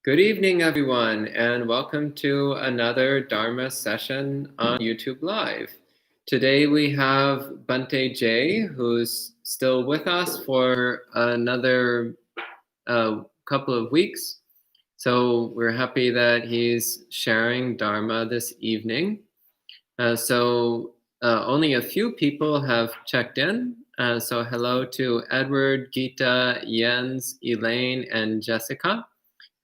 Good evening, everyone, and welcome to another Dharma session on YouTube Live. Today we have Bhante Jay, who's still with us for another couple of weeks. So we're happy that he's sharing Dharma this evening. Only a few people have checked in. So hello to Edward, Gita, Jens, Elaine, and Jessica.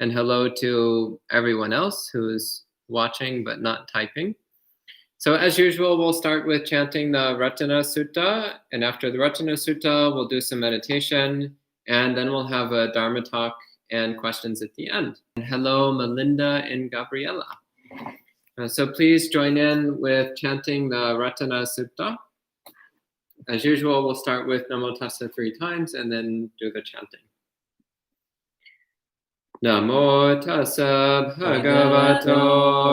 And hello to everyone else who's watching but not typing. So as usual, we'll start with chanting the Retina Sutta. And after the Retina Sutta, we'll do some meditation. And then we'll have a Dharma talk and questions at the end. And hello, Melinda and Gabriella. So please join in with chanting the Retina Sutta. As usual, we'll start with Namo Tassa 3 times and then do the chanting. Namo tassa bhagavato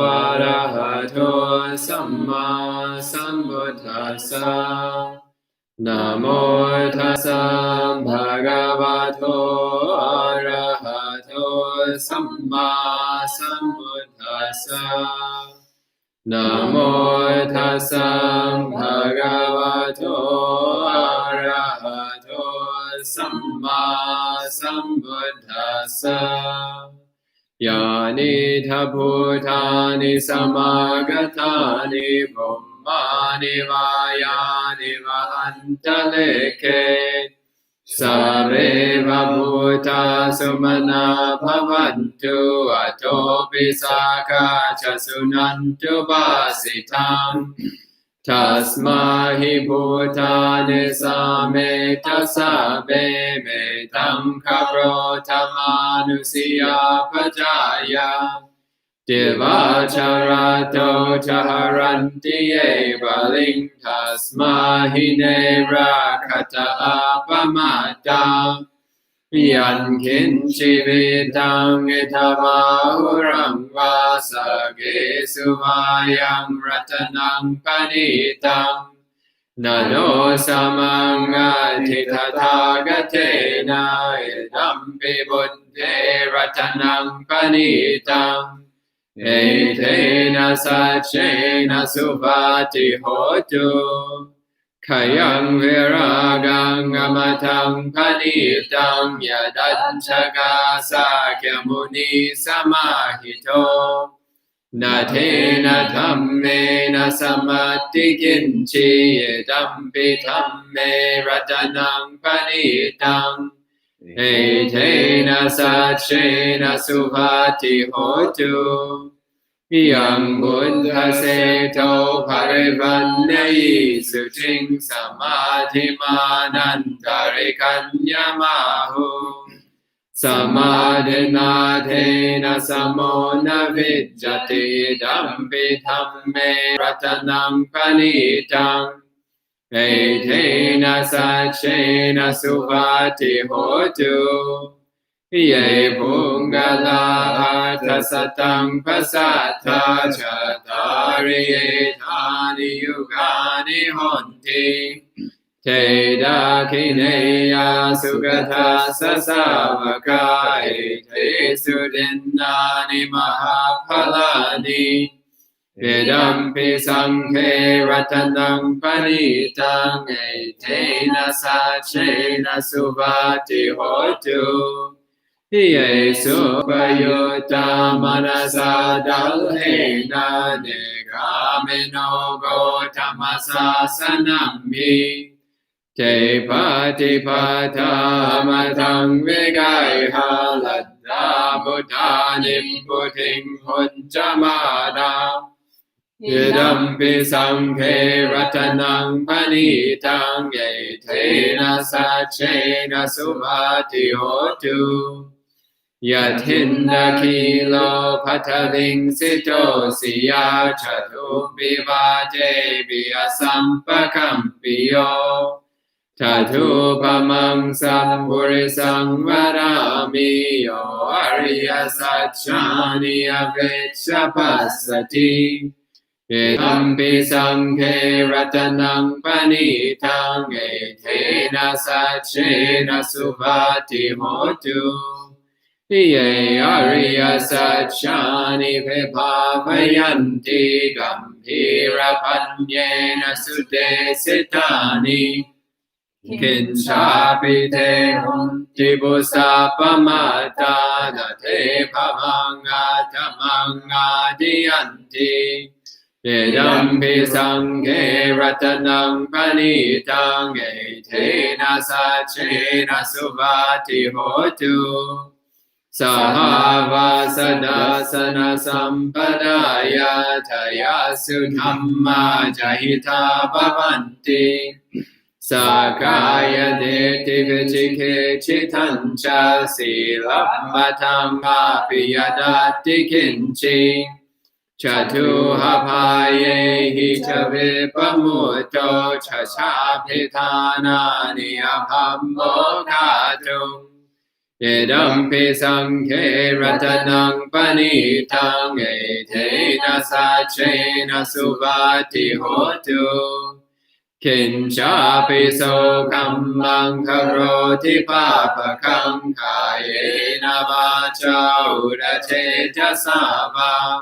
arahato samma sambuddhassa. Namo tassa bhagavato arahato samma sambuddhassa. Namo tassa bhagavato arahato samma sambuddhassa. Yani bhutani samagatani bummani vayani vahantaleke. Sareva bhuta sumana bhavantu ato pisaka chasunantu basitam. Tasmahi bhutani sameta sabe metam karota manusiya pajaya. Devacharato chaharanti evaling tasmahi nerakata apamata. Yan kinchivitam itavahuram vasage suvayam ratanam panitam. Nano samangati tathagatena idampi buddhe ratanam panitam. Etena sachena suvati hotu. Kayang viragang amatang panitam yadanchaka sakyamuni samahito. Natena dhammena samati kinchi edampi dhamme ratanam panitam. Etena sachena suvati hotu. Yang buddha seto parivannayi suting samadhimanantarikanyamahu. Samadhinathena samona vijjati idampi dhamme ratanam panitam. Etena sachena suvati hotu. Ye pungala artha satang pasatha chatari etani yugani honti. Te dakineya sugatha sasavaka ete sudindani mahapalani. Vedampi sanghe ratanam panitang etena sachena suvati hotu. Ye supayutta manasa dalhena negamino gotamasa sanammi. Te patipata matang vigaiha ladda buddhanim puting hunchamada. Idampi sanghe ratanam panitang etena sachena suvati hotu. Yathinda kilo pataving sito siya chatu bivate viyasampakampiyo. Tatu pamang sampurisang varami yo arya sachani aveccha pasati. Idampi sanghe ratanam panitang etena sachena suvati hotu. Ye Arya Satchani Vibhavayanti Gambhira Panyena Sute Sitani Kinchapi Te Hunti Busapamata Nate Pavanga Tamanga Diyanti Yedampi Sanghe Ratanang Panitang Etena Sachena Suvati Hotu Sahava Sadasana Sampadaya Tayasu Dhamma Jahita Bhavanti Sakaya Deti Vichike Chitancha Silamatanga Piyadati Kinchi Chatuhapaye Hitavipamuto Chachapitana Niyabhammo Katum Yedampi Sanghe Ratanang Panitang Etena Sachena Suvati Hotu Kinchapi Sokamang Karoti Papakam Kayena Vacha Udacheta Sava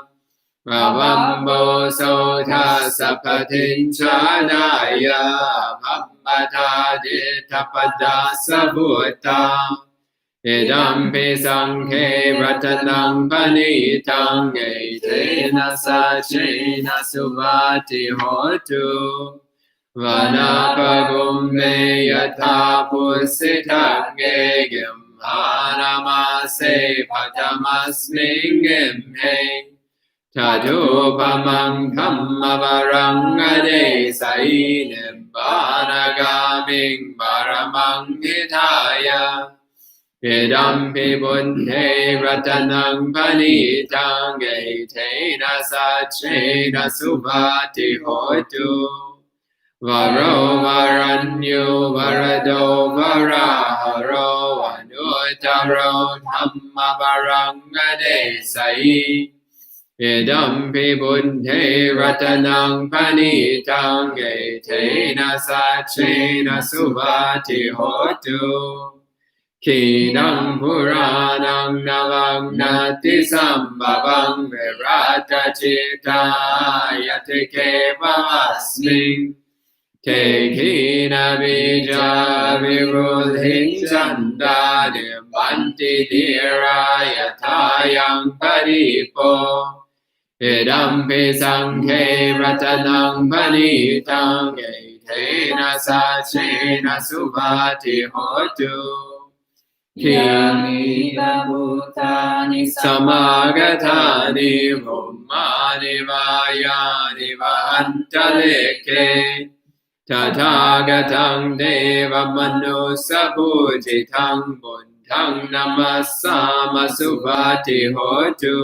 Ravambo Sotha Sapatin Chadaya Bhammata Ditapada Sabuta Idampi Sanghe Ratanang Panitang Etena Sachena Suvati Hotu Vanapagumbe Yatha Pusitange Gimhanamase Patamasmingimhe Tadupamang Kammavarangade Sainem Banagaming Baramang Hitaya Idampi Buddhe Ratanang Panitang Etena Sachena Suvati Hotu Varo Varanyo Varado Varaharo Anutaro Dhamma Varangade Sai Idampi Buddhe Ratanang Panitang Etena Sachena Suvati Hotu Kinam Puranang Navang Nati Sambhavang Virata Chitta Yatike Vamasming Tekina Bija Virudhin Chanda Nibanti Dira Yatayang Paripo Idampi Sanghe Ratanang Panitang Etena Sachena Suvati Hotu Kini Bhutani Samagatani Bhummani Vayani Vantaleke Tathagatam Deva Manusa Pujitang Buddhang Namasama Suvati Hotu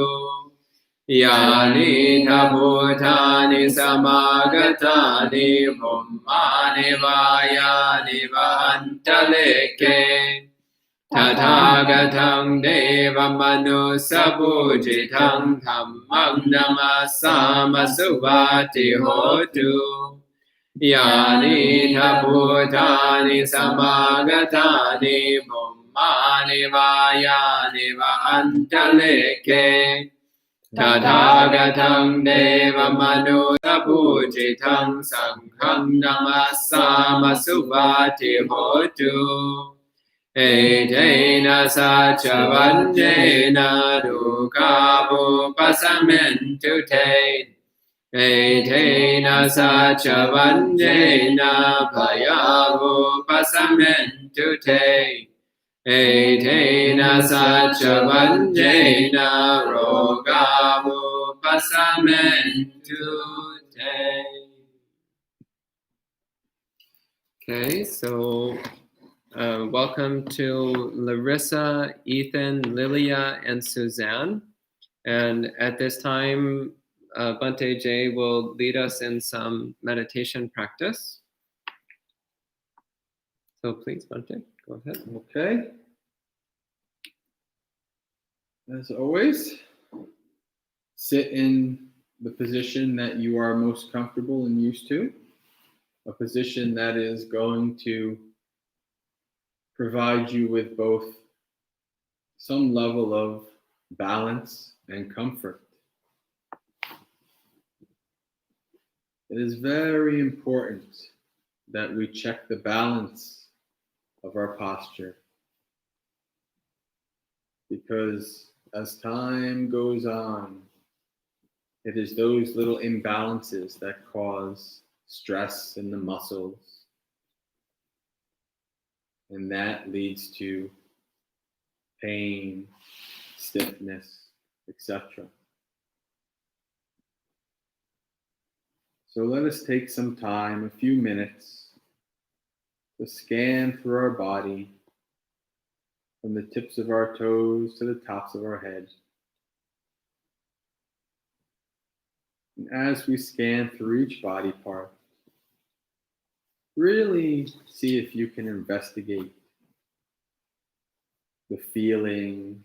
Yani Bhutani Samagatani Bhummani Vayani Vantaleke Tathagatam Deva Manusa Pujitang Dhammang Namasama Suvati Hotu Yani Bhutani Samagatani Bhummani Vayani Vantaleke Tathagatam Deva Manusa Pujitang Sangham Namasama Suvati Hotu Etena Sachavanjena Dukkha Pasamentu Te Etena Sachavanjena Bhayavu Pasamentu Te Etena Sachavanjena Rogavu Pasamentu Te. Okay, so welcome to Larissa, Ethan, Lilia, and Suzanne. And at this time, Bhante Jay will lead us in some meditation practice. So please, Bhante, go ahead. Okay. As always, sit in the position that you are most comfortable and used to, a position that is going to provide you with both some level of balance and comfort. It is very important that we check the balance of our posture, because as time goes on, it is those little imbalances that cause stress in the muscles, and that leads to pain, stiffness, etc. So let us take some time, a few minutes, to scan through our body from the tips of our toes to the tops of our head. And as we scan through each body part, really see if you can investigate the feeling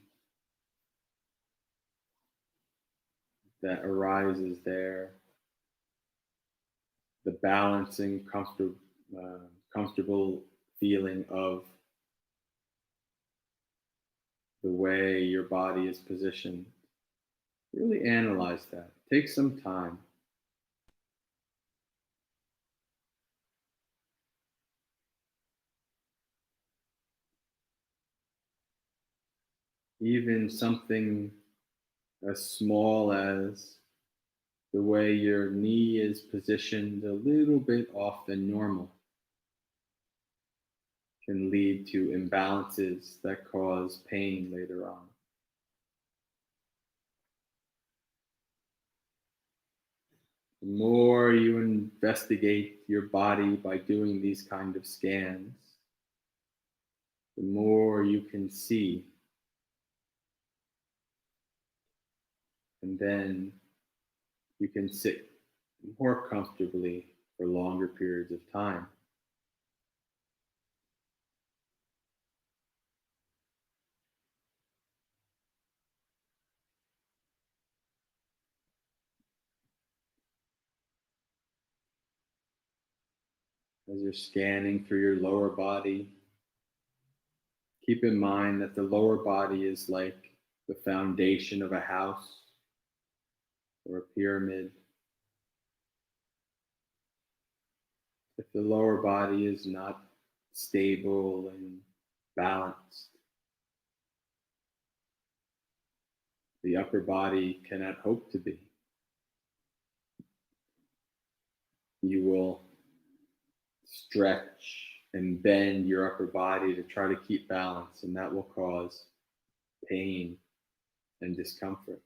that arises there, the balancing, comfortable feeling of the way your body is positioned. Really analyze that. Take some time. Even something as small as the way your knee is positioned a little bit off than normal can lead to imbalances that cause pain later on. The more you investigate your body by doing these kind of scans, the more you can see. And then you can sit more comfortably for longer periods of time. As you're scanning through your lower body, keep in mind that the lower body is like the foundation of a house or a pyramid. If the lower body is not stable and balanced, the upper body cannot hope to be. You will stretch and bend your upper body to try to keep balance, and that will cause pain and discomfort.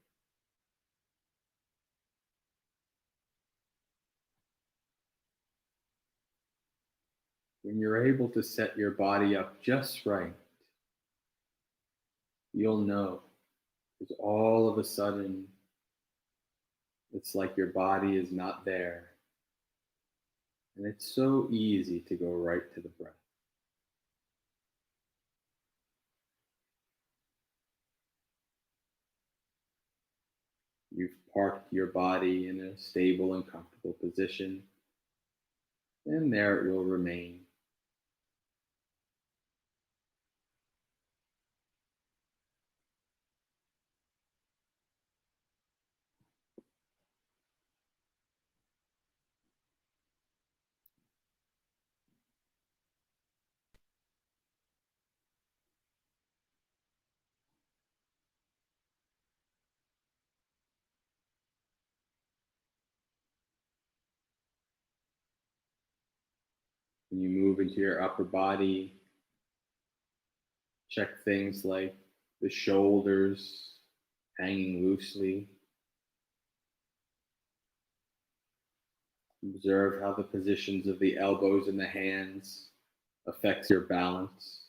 When you're able to set your body up just right, you'll know, because all of a sudden, it's like your body is not there. And it's so easy to go right to the breath. You've parked your body in a stable and comfortable position, and there it will remain. When you move into your upper body, check things like the shoulders hanging loosely. Observe how the positions of the elbows and the hands affects your balance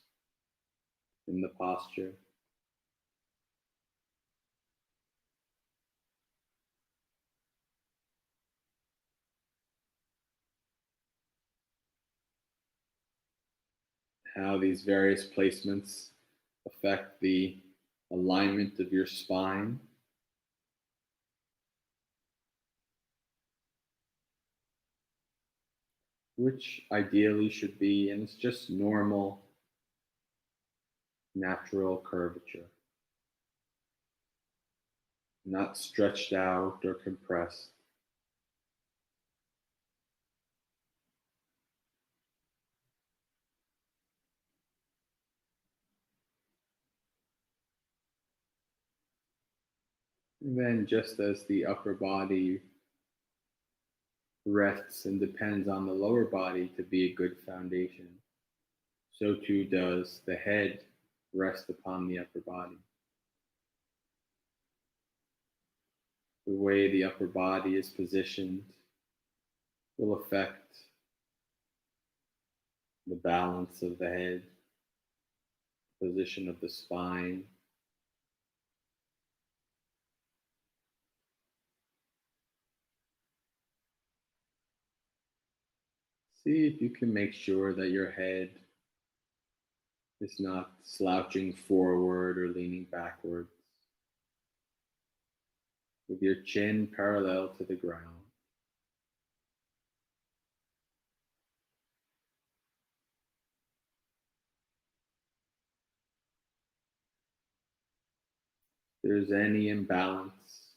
in the posture. How these various placements affect the alignment of your spine. Which ideally should be, and it's just normal, natural curvature. not stretched out or compressed. And then, just as the upper body rests and depends on the lower body to be a good foundation, so too does the head rest upon the upper body. The way the upper body is positioned will affect the balance of the head, position of the spine. See if you can make sure that your head is not slouching forward or leaning backwards, with your chin parallel to the ground. If there's any imbalance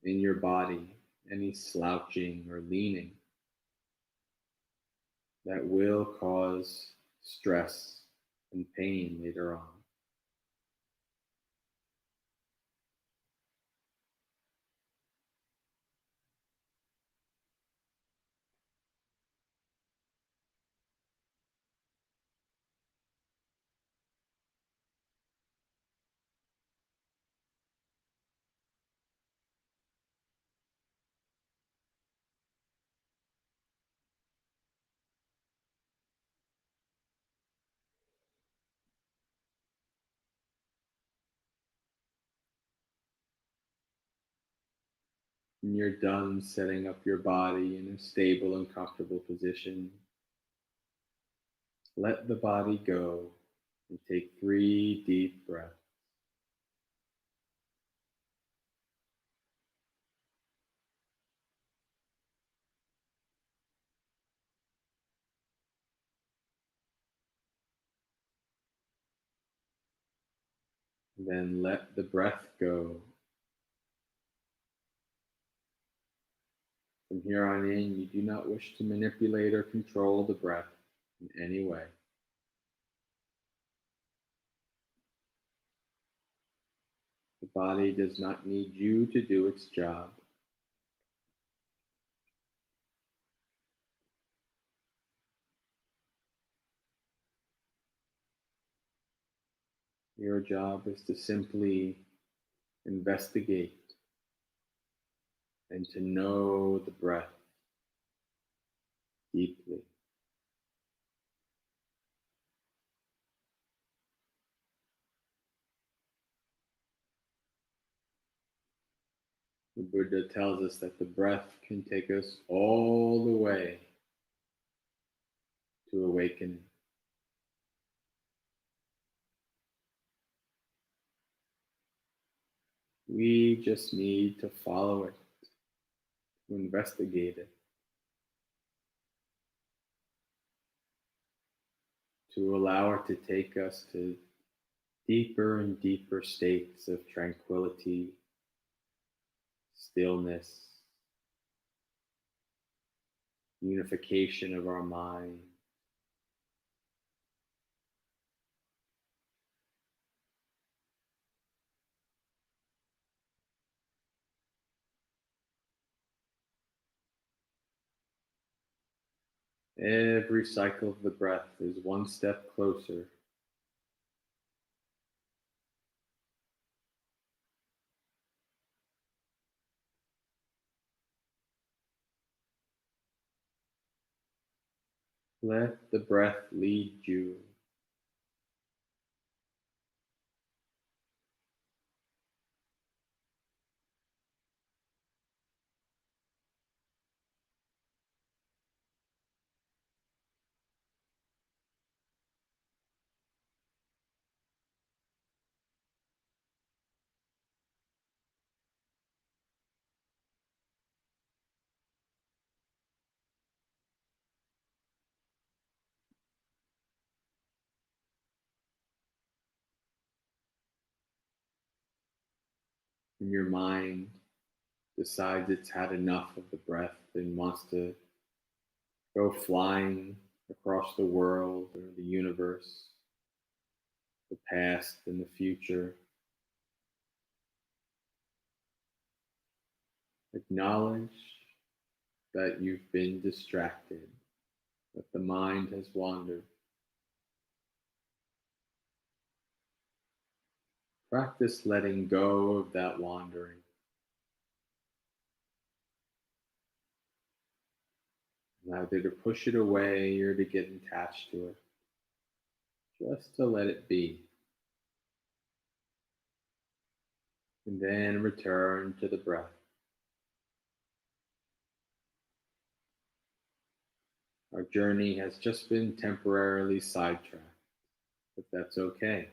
in your body, any slouching or leaning, that will cause stress and pain later on. When you're done setting up your body in a stable and comfortable position, let the body go and take 3 deep breaths. Then let the breath go. From here on in, you do not wish to manipulate or control the breath in any way. The body does not need you to do its job. Your job is to simply investigate and to know the breath deeply. The Buddha tells us that the breath can take us all the way to awakening. We just need to follow it, to investigate it, to allow it to take us to deeper and deeper states of tranquility, stillness, unification of our mind. Every cycle of the breath is one step closer let the breath lead you. When your mind decides it's had enough of the breath and wants to go flying across the world or the universe, the past and the future, acknowledge that you've been distracted, that the mind has wandered. Practice letting go of that wandering, neither to push it away or to get attached to it, just to let it be, and then return to the breath. Our journey has just been temporarily sidetracked, but that's okay.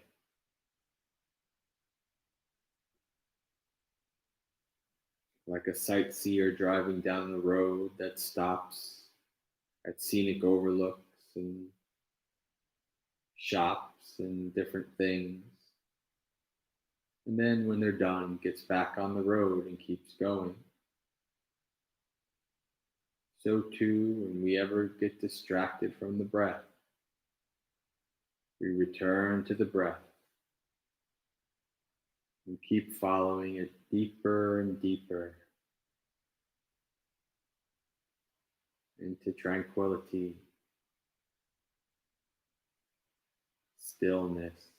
Like a sightseer driving down the road that stops at scenic overlooks and shops and different things. And then when they're done, gets back on the road and keeps going. So too, when we ever get distracted from the breath, we return to the breath and keep following it deeper and deeper into tranquility, stillness.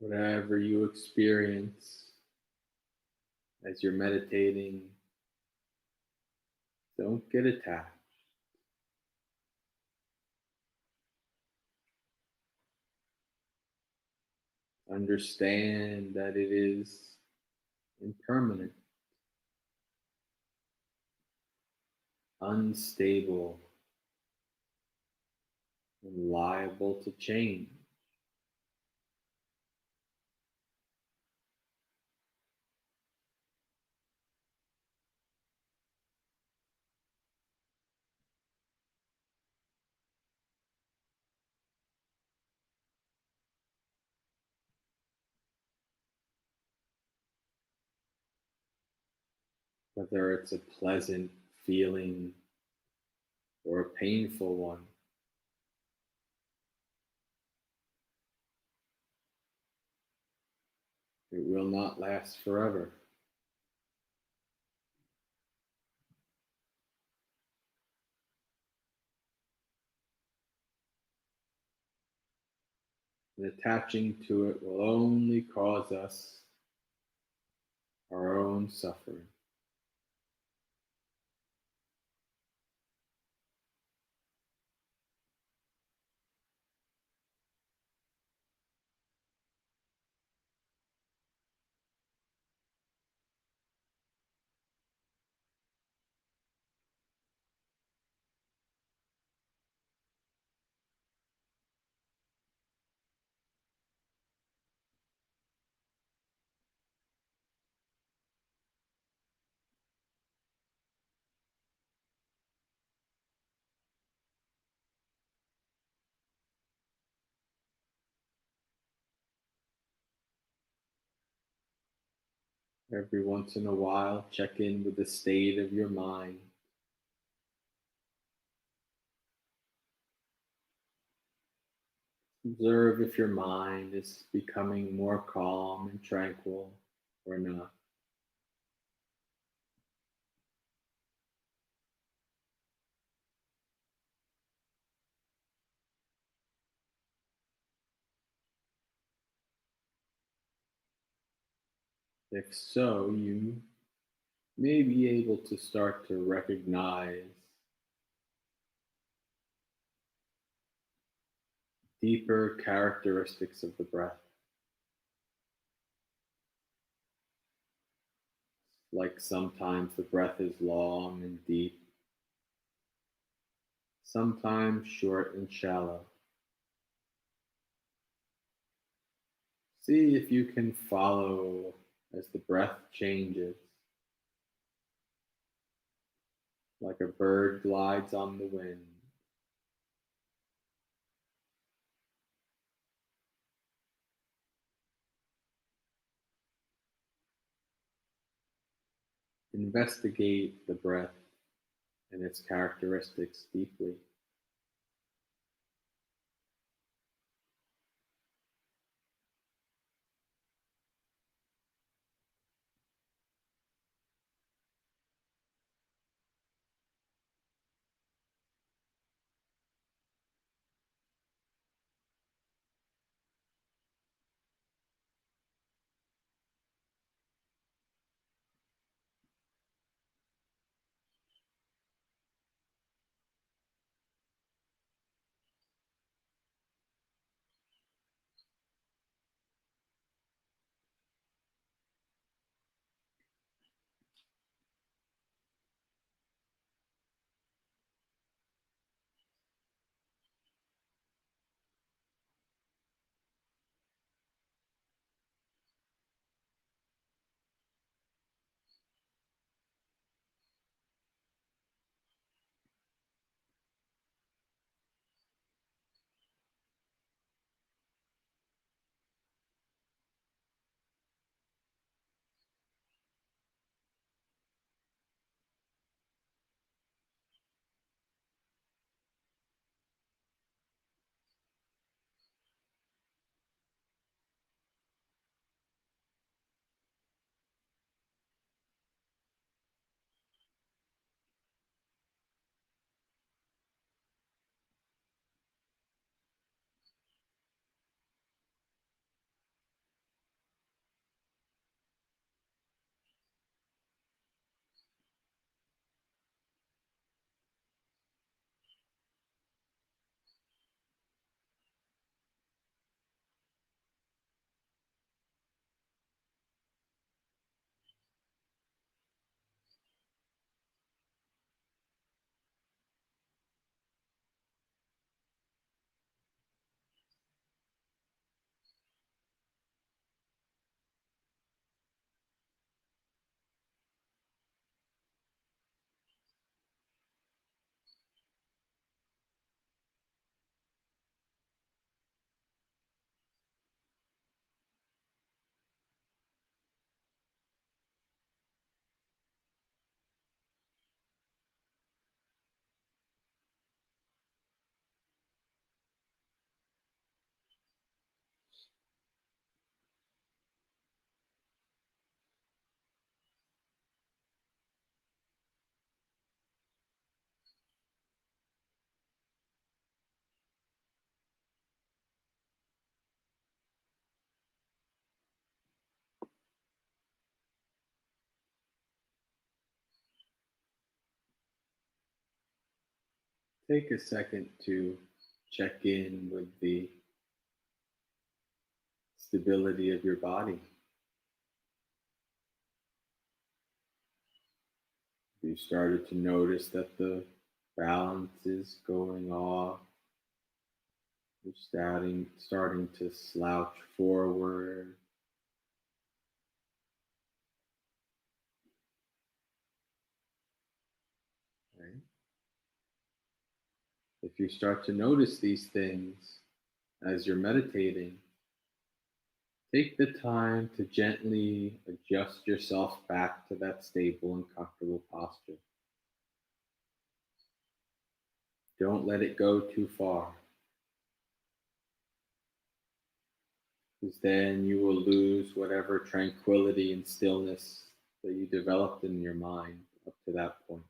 Whatever you experience as you're meditating, don't get attached. Understand that it is impermanent, unstable, and liable to change. Whether it's a pleasant feeling or a painful one, it will not last forever. And attaching to it will only cause us our own suffering. Every once in a while, check in with the state of your mind. Observe if your mind is becoming more calm and tranquil, or not. If so, you may be able to start to recognize deeper characteristics of the breath, like sometimes the breath is long and deep, sometimes short and shallow. See if you can follow as the breath changes, like a bird glides on the wind. Investigate the breath and its characteristics deeply. Take a second to check in with the stability of your body. You started to notice that the balance is going off. You're starting to slouch forward. Right? If you start to notice these things as you're meditating, take the time to gently adjust yourself back to that stable and comfortable posture. Don't let it go too far. because then you will lose whatever tranquility and stillness that you developed in your mind up to that point.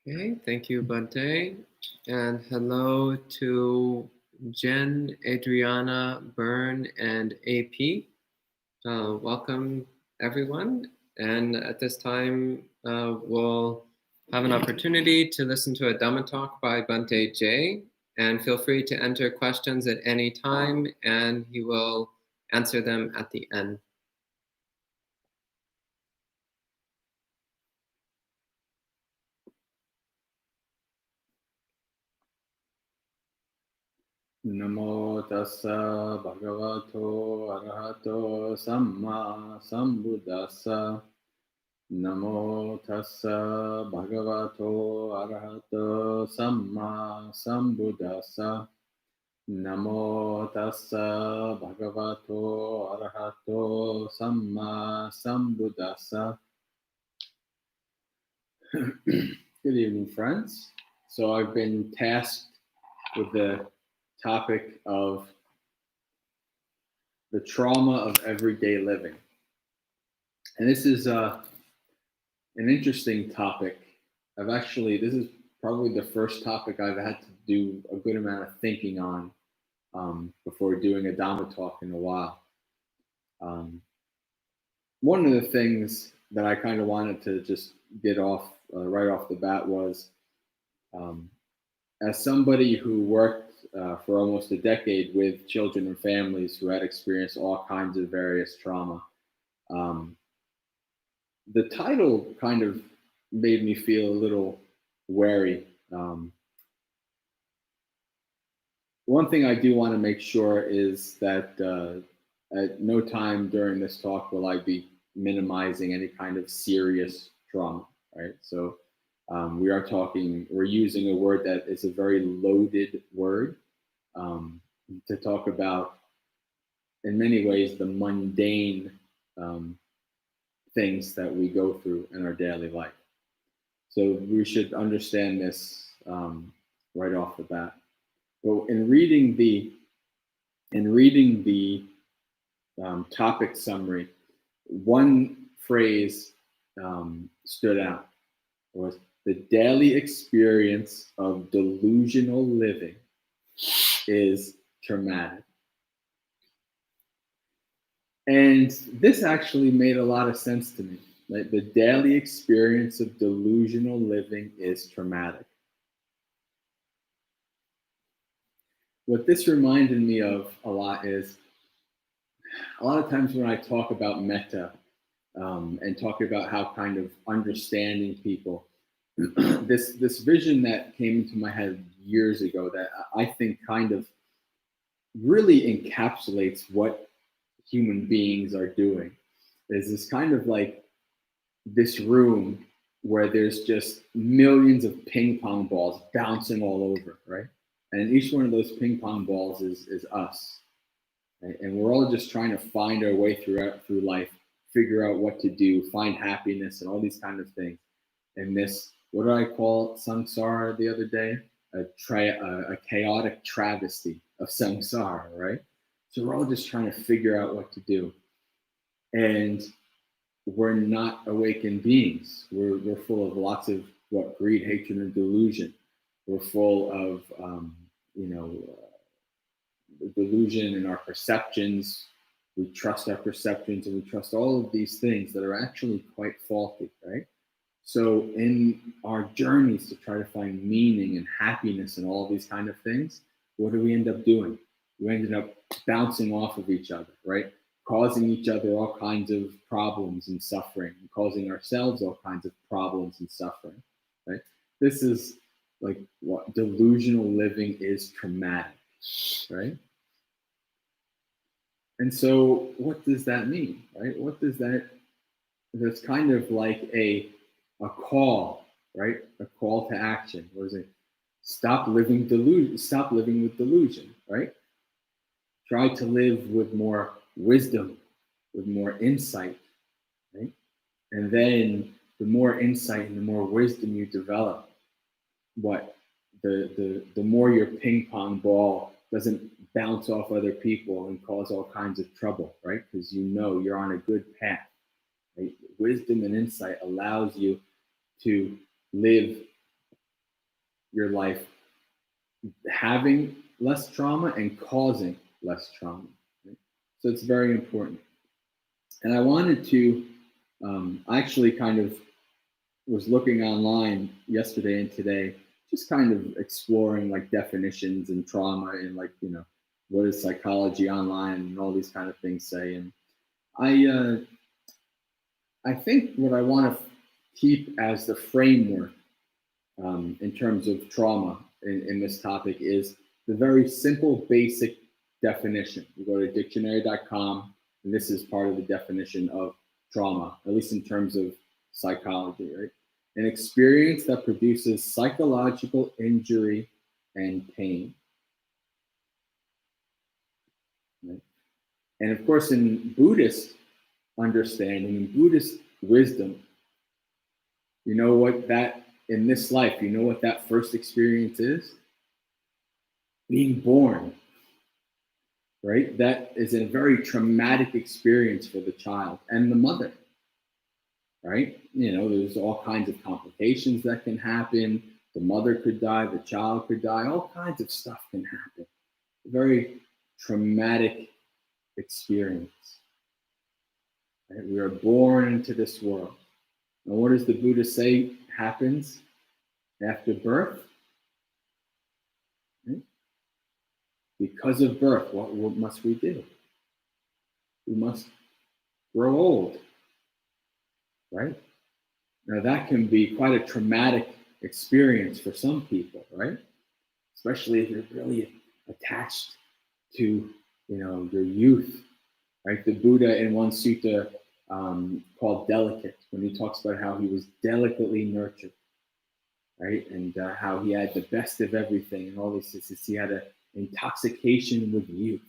Okay, thank you, Bhante. And hello to Jen, Adriana, Byrne, and AP. Welcome, everyone. And at this time, we'll have an opportunity to listen to a Dhamma talk by Bhante Jay. And feel free to enter questions at any time, and he will answer them at the end. Namo tassa bhagavato arahato samma sambuddhassa. Namo tassa bhagavato arahato samma sambuddhassa. Namo tassa bhagavato arahato samma sambuddhassa. Good evening, friends. So I've been tasked with the topic of the trauma of everyday living. And this is an interesting topic. This is probably the first topic I've had to do a good amount of thinking on before doing a Dhamma talk in a while. One of the things that I kind of wanted to just get off right off the bat was, as somebody who worked for almost a decade with children and families who had experienced all kinds of various trauma, the title kind of made me feel a little wary. One thing I do want to make sure is that at no time during this talk will I be minimizing any kind of serious trauma, right? So we're using a word that is a very loaded word to talk about, in many ways, the mundane things that we go through in our daily life. So we should understand this right off the bat. But in reading the topic summary, one phrase stood out. Was the daily experience of delusional living is traumatic. And this actually made a lot of sense to me. Like, the daily experience of delusional living is traumatic. What this reminded me of a lot is, a lot of times when I talk about metta and talk about how kind of understanding people, this vision that came into my head years ago that I think kind of really encapsulates what human beings are doing is this kind of like this room where there's just millions of ping pong balls bouncing all over, right? And each one of those ping pong balls is us. Right? And we're all just trying to find our way through life, figure out what to do, find happiness and all these kind of things. And this, what did I call samsara the other day? A chaotic travesty of samsara, right? So we're all just trying to figure out what to do. And we're not awakened beings. We're full of lots of greed, hatred, and delusion. We're full of delusion in our perceptions. We trust our perceptions, and we trust all of these things that are actually quite faulty, right? So in our journeys to try to find meaning and happiness and all of these kind of things, what do we end up doing? We ended up bouncing off of each other, right? Causing each other all kinds of problems and suffering, and causing ourselves all kinds of problems and suffering, right? This is like what delusional living is traumatic, right? And so what does that mean, right? What does that, that's kind of like a call, right? A call to action. What is it? Stop living with delusion, right? Try to live with more wisdom, with more insight, right? And then the more insight and the more wisdom you develop, the more your ping pong ball doesn't bounce off other people and cause all kinds of trouble, right? Because you know you're on a good path. Right? Wisdom and insight allows you to live your life having less trauma and causing less trauma. Right? So it's very important. And I wanted to, I actually kind of was looking online yesterday and today, just kind of exploring like definitions and trauma and like, what does psychology online and all these kind of things say. And I think what I want to keep as the framework in terms of trauma in this topic is the very simple, basic definition. You go to dictionary.com, and this is part of the definition of trauma, at least in terms of psychology, right? An experience that produces psychological injury and pain. Right? And of course, in Buddhist understanding, in Buddhist wisdom, you know what that, in this life, you know what that first experience is? Being born, right? That is a very traumatic experience for the child and the mother, right? You know, there's all kinds of complications that can happen. The mother could die, the child could die, all kinds of stuff can happen. A very traumatic experience. Right? We are born into this world. And what does the Buddha say happens after birth? Right? Because of birth, what must we do? We must grow old, right? Now that can be quite a traumatic experience for some people, right? Especially if you're really attached to, you know, your youth, right? The Buddha in one sutta called Delicate, when he talks about how he was delicately nurtured, right? And how he had the best of everything and all this, he had an intoxication with youth,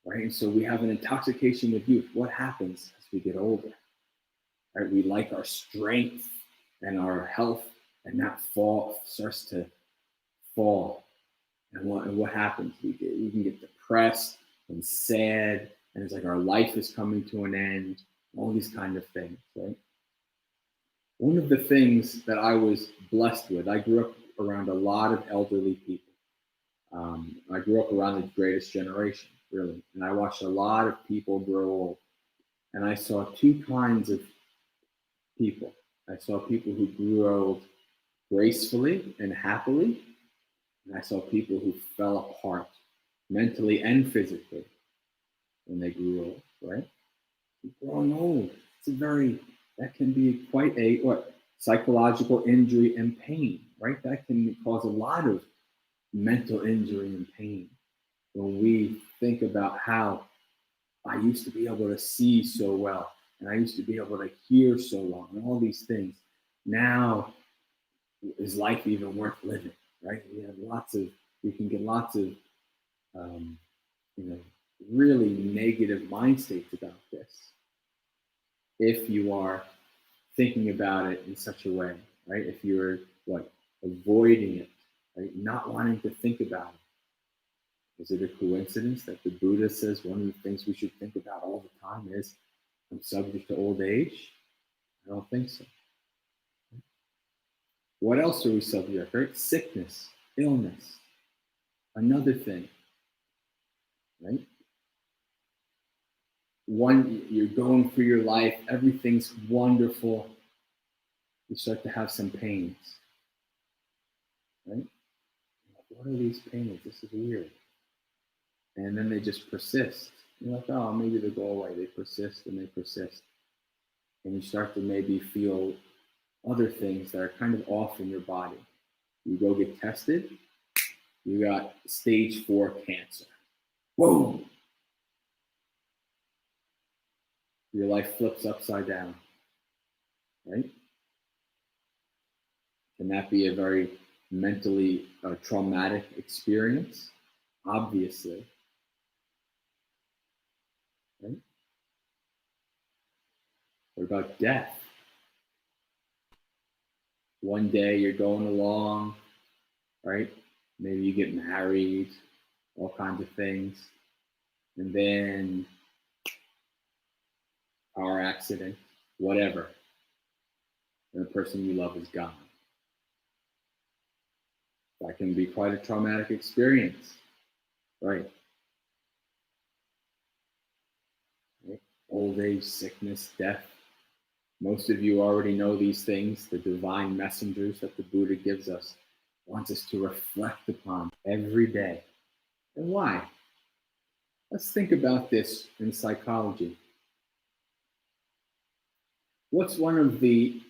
right? And so we have an intoxication with youth. What happens as we get older? Right? We like our strength and our health, and that starts to fall. And what happens? We can get depressed and sad, and it's like our life is coming to an end, all these kind of things, right? One of the things that I was blessed with, I grew up around a lot of elderly people. I grew up around the greatest generation, really, and I watched a lot of people grow old. And I saw two kinds of people. I saw people who grew old gracefully and happily, and I saw people who fell apart mentally and physically when they grew old, right? Growing old, that can be quite a psychological injury and pain, right? That can cause a lot of mental injury and pain. When we think about how I used to be able to see so well, and I used to be able to hear so well, and all these things. Now, is life even worth living, right? We can get lots of, really negative mind states about this if you are thinking about it in such a way, right? If you're avoiding it, right? Not wanting to think about it. Is it a coincidence that the Buddha says one of the things we should think about all the time is, I'm subject to old age? I don't think so. What else are we subject to, right? Sickness, illness, another thing, right? You're going through your life, everything's wonderful. You start to have some pains, right? What are these pains? This is weird. And then they just persist. You're like, oh, maybe they'll go away. They persist and they persist. And you start to maybe feel other things that are kind of off in your body. You go get tested, you got stage 4 cancer. Whoa! Your life flips upside down, right? Can that be a very mentally traumatic experience? Obviously, right? What about death? One day you're going along, right? Maybe you get married, all kinds of things. And then car accident, whatever. And the person you love is gone. That can be quite a traumatic experience, right? Old age, sickness, death. Most of you already know these things, the divine messengers that the Buddha gives us, wants us to reflect upon every day. And why? Let's think about this in psychology. What's one of the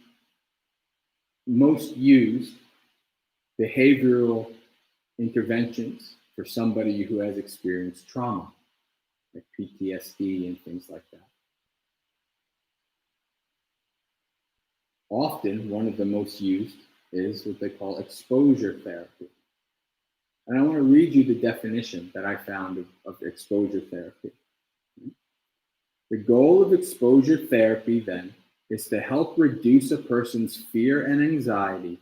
most used behavioral interventions for somebody who has experienced trauma, like PTSD and things like that. Often, one of the most used is what they call exposure therapy. And I want to read you the definition that I found of exposure therapy. The goal of exposure therapy, then, is to help reduce a person's fear and anxiety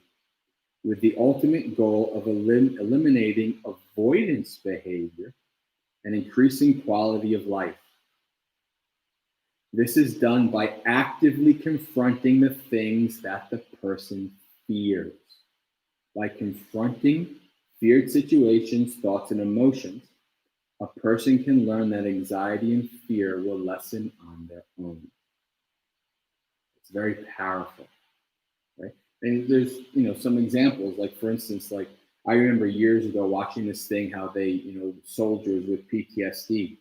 with the ultimate goal of eliminating avoidance behavior and increasing quality of life. This is done by actively confronting the things that the person fears. By confronting feared situations, thoughts, and emotions, a person can learn that anxiety and fear will lessen on their own. It's very powerful, right? And there's, some examples, like for instance, like I remember years ago watching this thing, how they, soldiers with PTSD,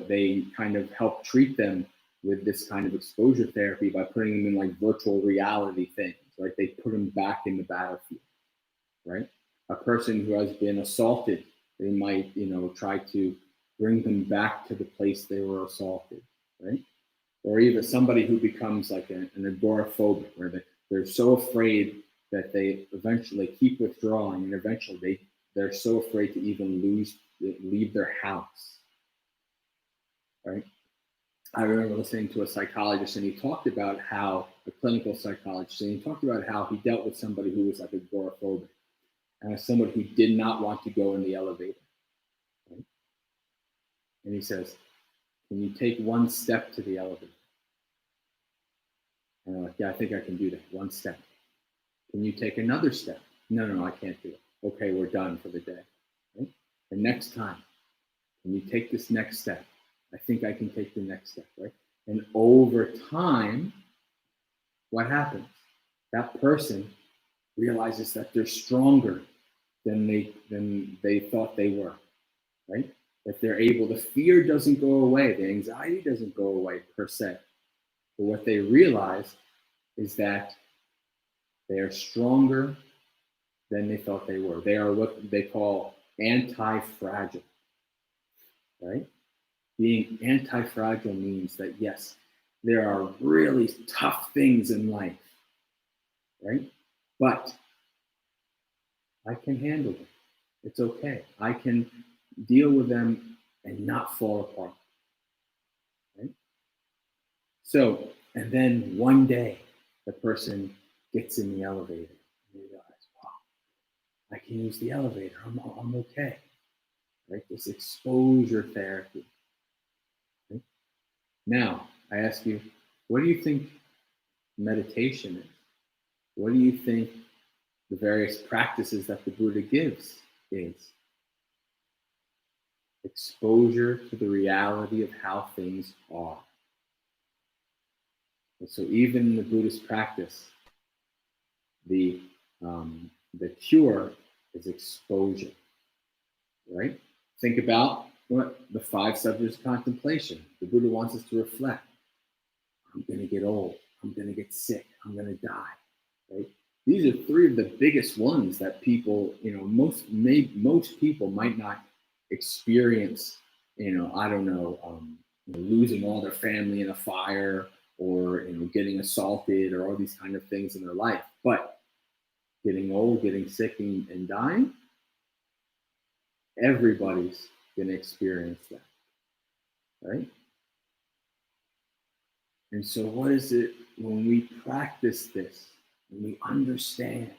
they kind of help treat them with this kind of exposure therapy by putting them in like virtual reality things, right? They put them back in the battlefield, right? A person who has been assaulted, they might, try to bring them back to the place they were assaulted, right? Or even somebody who becomes like an agoraphobic, where they're so afraid that they eventually keep withdrawing, and eventually they're so afraid to even leave their house, right? I remember listening to a psychologist, and he talked about how, a clinical psychologist, and he talked about how he dealt with somebody who was like agoraphobic, and as somebody who did not want to go in the elevator, right? And he says, can you take one step to the elevator? And I'm like, yeah, I think I can do that. One step. Can you take another step? No, I can't do it. Okay, we're done for the day. Right? The next time, can you take this next step? I think I can take the next step, right? And over time, what happens? That person realizes that they're stronger than they thought they were, right? That they're able, the fear doesn't go away, the anxiety doesn't go away per se. But what they realize is that they are stronger than they thought they were. They are what they call anti-fragile, right? Being anti-fragile means that, yes, there are really tough things in life, right? But I can handle them. It's okay. I can deal with them and not fall apart, right? So, and then one day, the person gets in the elevator and they realize, wow, I can use the elevator. I'm okay, right? This exposure therapy. Right? Now, I ask you, what do you think meditation is? What do you think the various practices that the Buddha gives is? Exposure to the reality of how things are. And so even in the Buddhist practice, the cure is exposure, right? Think about what the 5 subjects of contemplation. The Buddha wants us to reflect. I'm going to get old. I'm going to get sick. I'm going to die, right? These are 3 of the biggest ones that people, most people might not experience, losing all their family in a fire, or getting assaulted, or all these kind of things in their life. But getting old, getting sick, and dying, everybody's going to experience that, right? And so what is it when we practice this, when we understand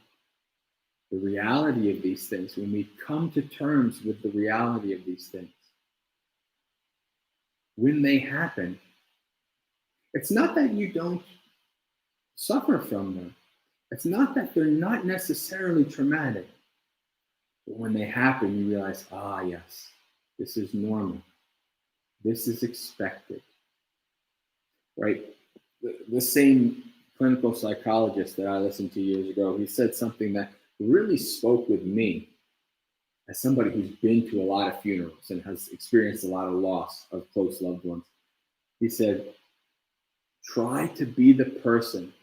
the reality of these things, when we come to terms with the reality of these things, when they happen, it's not that you don't suffer from them. It's not that they're not necessarily traumatic. But when they happen, you realize, yes, this is normal. This is expected, right? The same clinical psychologist that I listened to years ago, he said something that really spoke with me as somebody who's been to a lot of funerals and has experienced a lot of loss of close loved ones. He said, try to be the person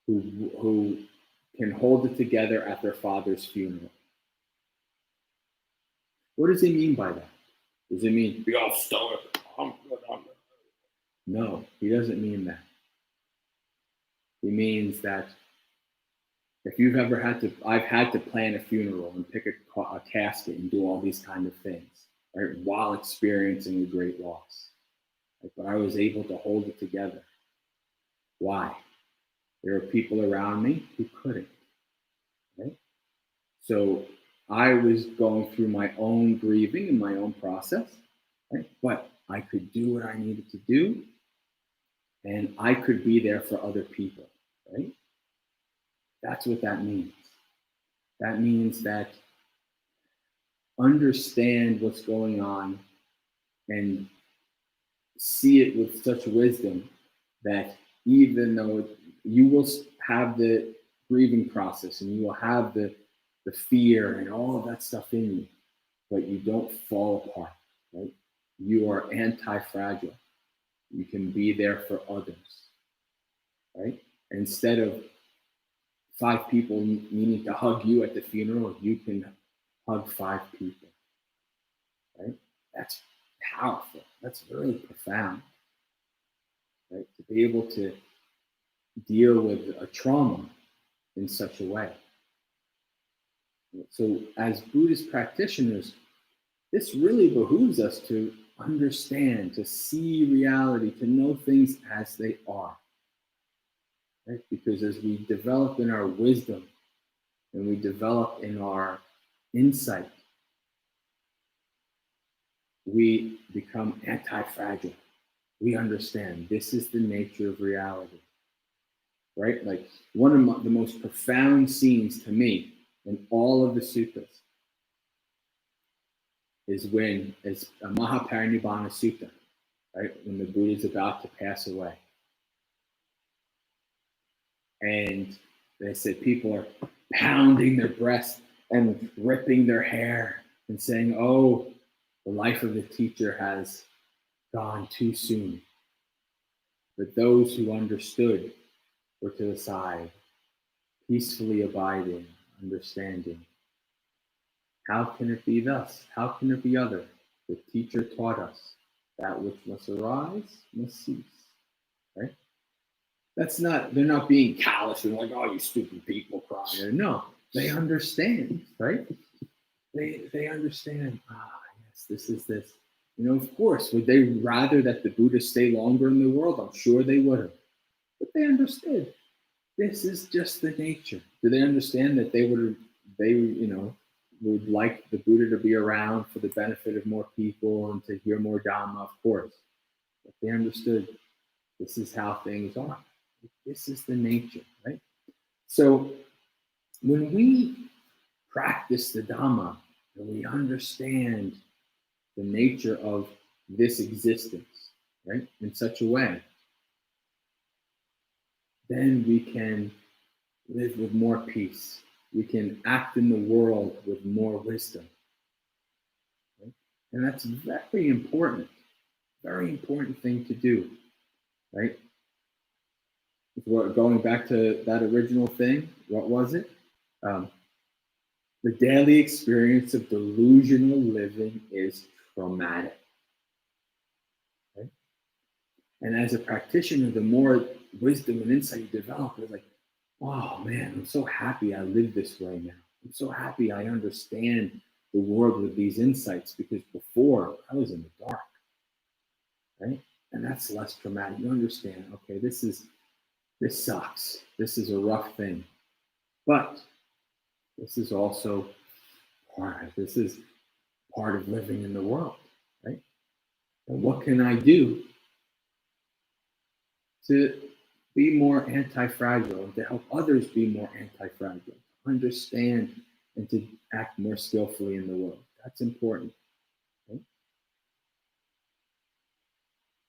who can hold it together at their father's funeral. What does he mean by that? Does it mean be all stoic? I'm good. No, he doesn't mean that. He means that if you've ever I've had to plan a funeral and pick a casket and do all these kind of things, right, while experiencing a great loss. Right? But I was able to hold it together. Why? There were people around me who couldn't. Right? So I was going through my own grieving and my own process, right? But I could do what I needed to do, and I could be there for other people, right? That's what that means. That means that understand what's going on and see it with such wisdom that even though you will have the grieving process and you will have the fear and all of that stuff in you, but you don't fall apart, right? You are anti-fragile. You can be there for others, right? Instead of 5 people needing to hug you at the funeral, you can hug 5 people, right? That's powerful. That's really profound, right? To be able to deal with a trauma in such a way. So as Buddhist practitioners, this really behooves us to understand, to see reality, to know things as they are. Right? Because as we develop in our wisdom and we develop in our insight, we become anti-fragile. We understand this is the nature of reality. Right? Like one of the most profound scenes to me in all of the suttas is when it's a Mahaparinibbana Sutta, right? When the Buddha is about to pass away. And they said people are pounding their breast and ripping their hair and saying, oh, the life of the teacher has gone too soon. But those who understood were to the side, peacefully abiding, understanding. How can it be thus? How can it be other? The teacher taught us that which must arise must cease. Right? That's not, they're not being callous and like, oh, you stupid people crying. No, they understand, right? They understand, yes, this is this. You know, of course, would they rather that the Buddhists stay longer in the world? I'm sure they would have. But they understood. This is just the nature. Do they understand that they would like the Buddha to be around for the benefit of more people and to hear more Dhamma? Of course. But they understood this is how things are. This is the nature, right? So when we practice the Dhamma and we understand the nature of this existence, right, in such a way, then we can live with more peace. We can act in the world with more wisdom. Right? And that's very important thing to do, right? Going back to that original thing, what was it? The daily experience of delusional living is traumatic. Right? And as a practitioner, the more wisdom and insight you develop, it's like, oh man, I'm so happy I live this way now. I'm so happy I understand the world with these insights, because before I was in the dark, right? And that's less traumatic. You understand, okay, this sucks. This is a rough thing. But this is also this is part of living in the world, right? And what can I do to be more anti-fragile and to help others be more anti-fragile, understand and to act more skillfully in the world? That's important. Right?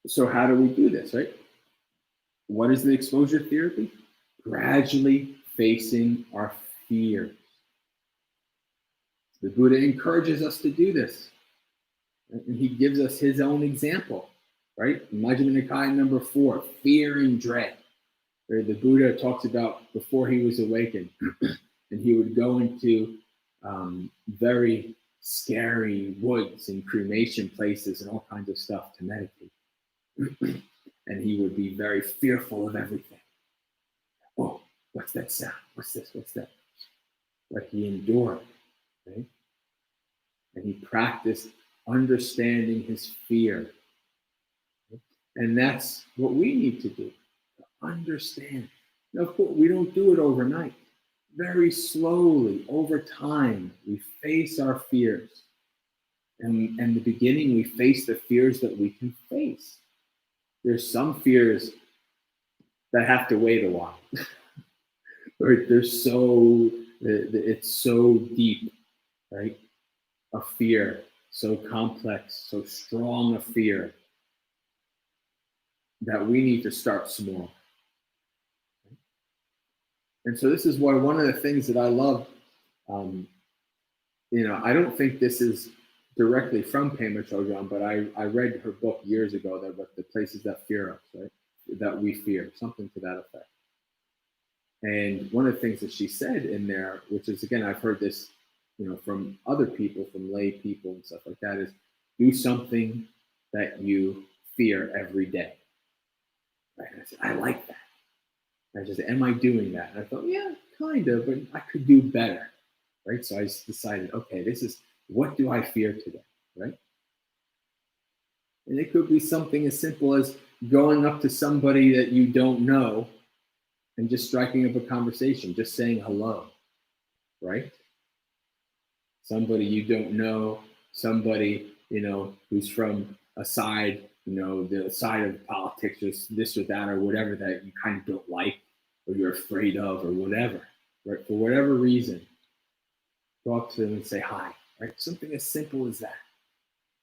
So how do we do this, right? What is the exposure therapy? Gradually facing our fears. The Buddha encourages us to do this. And he gives us his own example, right? Majjhima Nikaya number 4, fear and dread. Or the Buddha talks about before he was awakened, and he would go into very scary woods and cremation places and all kinds of stuff to meditate. And he would be very fearful of everything. Oh, what's that sound? What's this? What's that? But he endured, right? And he practiced understanding his fear. And that's what we need to do, to understand. Now, of course, we don't do it overnight. Very slowly, over time, we face our fears. And in the beginning, we face the fears that we can face. There's some fears that have to wait a while. Or it's so deep, right? A fear, so complex, so strong a fear that we need to start small. And so this is why one of the things that I love, I don't think this is directly from Pema Chodron, but I read her book years ago, that the places that fear us, right? That we fear, something to that effect. And one of the things that she said in there, which is, again, I've heard this, from other people, from lay people and stuff like that, is do something that you fear every day. Right? And I said, I like that. I just said, am I doing that? And I thought, yeah, kind of, but I could do better, right? So I just decided, okay, this is, what do I fear today, right? And it could be something as simple as going up to somebody that you don't know and just striking up a conversation, just saying hello, right? Somebody you don't know, somebody, who's from a side, the side of politics, or this or that, or whatever that you kind of don't like, or you're afraid of, or whatever, right? For whatever reason, go up to them and say hi, right? Something as simple as that,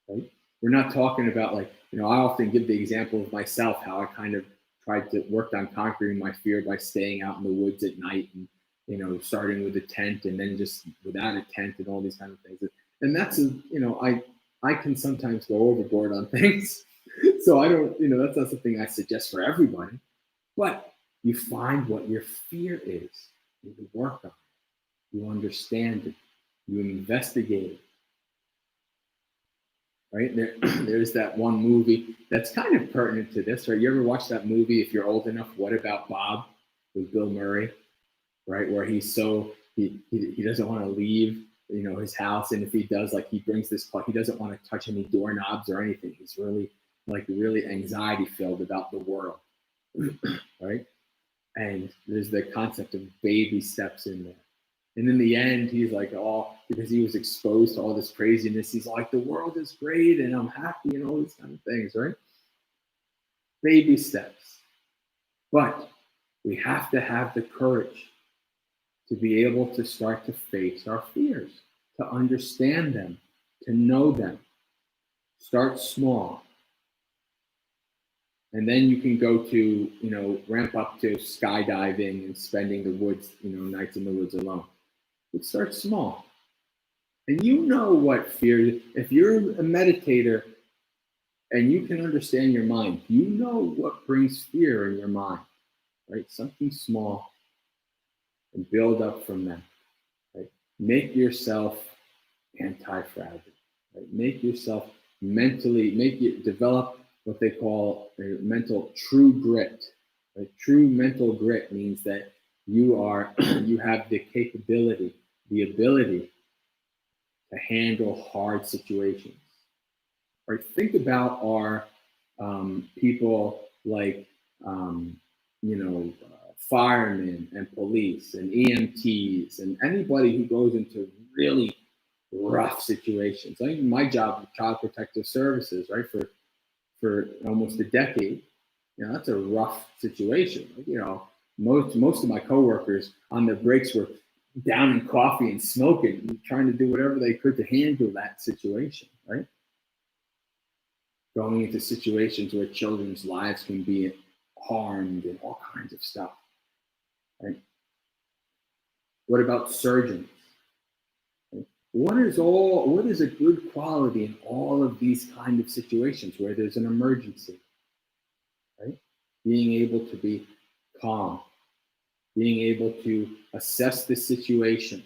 right? We're not talking about I often give the example of myself, how I kind of tried to work on conquering my fear by staying out in the woods at night and, starting with a tent and then just without a tent and all these kind of things. And that's, I can sometimes go overboard on things. So I don't, that's not something I suggest for everybody. But you find what your fear is, you work on it, you understand it, you investigate it. Right? There's that one movie that's kind of pertinent to this, right? You ever watch that movie, if you're old enough, What About Bob, with Bill Murray, right? Where he doesn't want to leave, his house. And if he does, he brings this clock, he doesn't want to touch any doorknobs or anything. He's really anxiety filled about the world, right? And there's the concept of baby steps in there. And in the end, he's because he was exposed to all this craziness, he's like, the world is great and I'm happy and all these kind of things, right? Baby steps. But we have to have the courage to be able to start to face our fears, to understand them, to know them. Start small. And then you can go to, ramp up to skydiving and spending the woods, nights in the woods alone. But start small. And what fear, if you're a meditator and you can understand your mind, what brings fear in your mind, right? Something small, and build up from that, right? Make yourself anti-fragile, right? Make yourself develop what they call a mental true grit. Right? True mental grit means that you have the capability, the ability to handle hard situations. Right? Think about our people like firemen and police and EMTs and anybody who goes into really rough situations. I think my job with Child Protective Services, right, for almost a decade, that's a rough situation. Most of my coworkers on their breaks were down in coffee and smoking and trying to do whatever they could to handle that situation, right? Going into situations where children's lives can be harmed and all kinds of stuff, right? What about surgeons? Right? What is a good quality in all of these kind of situations where there's an emergency, right? Being able to be calm, being able to assess the situation,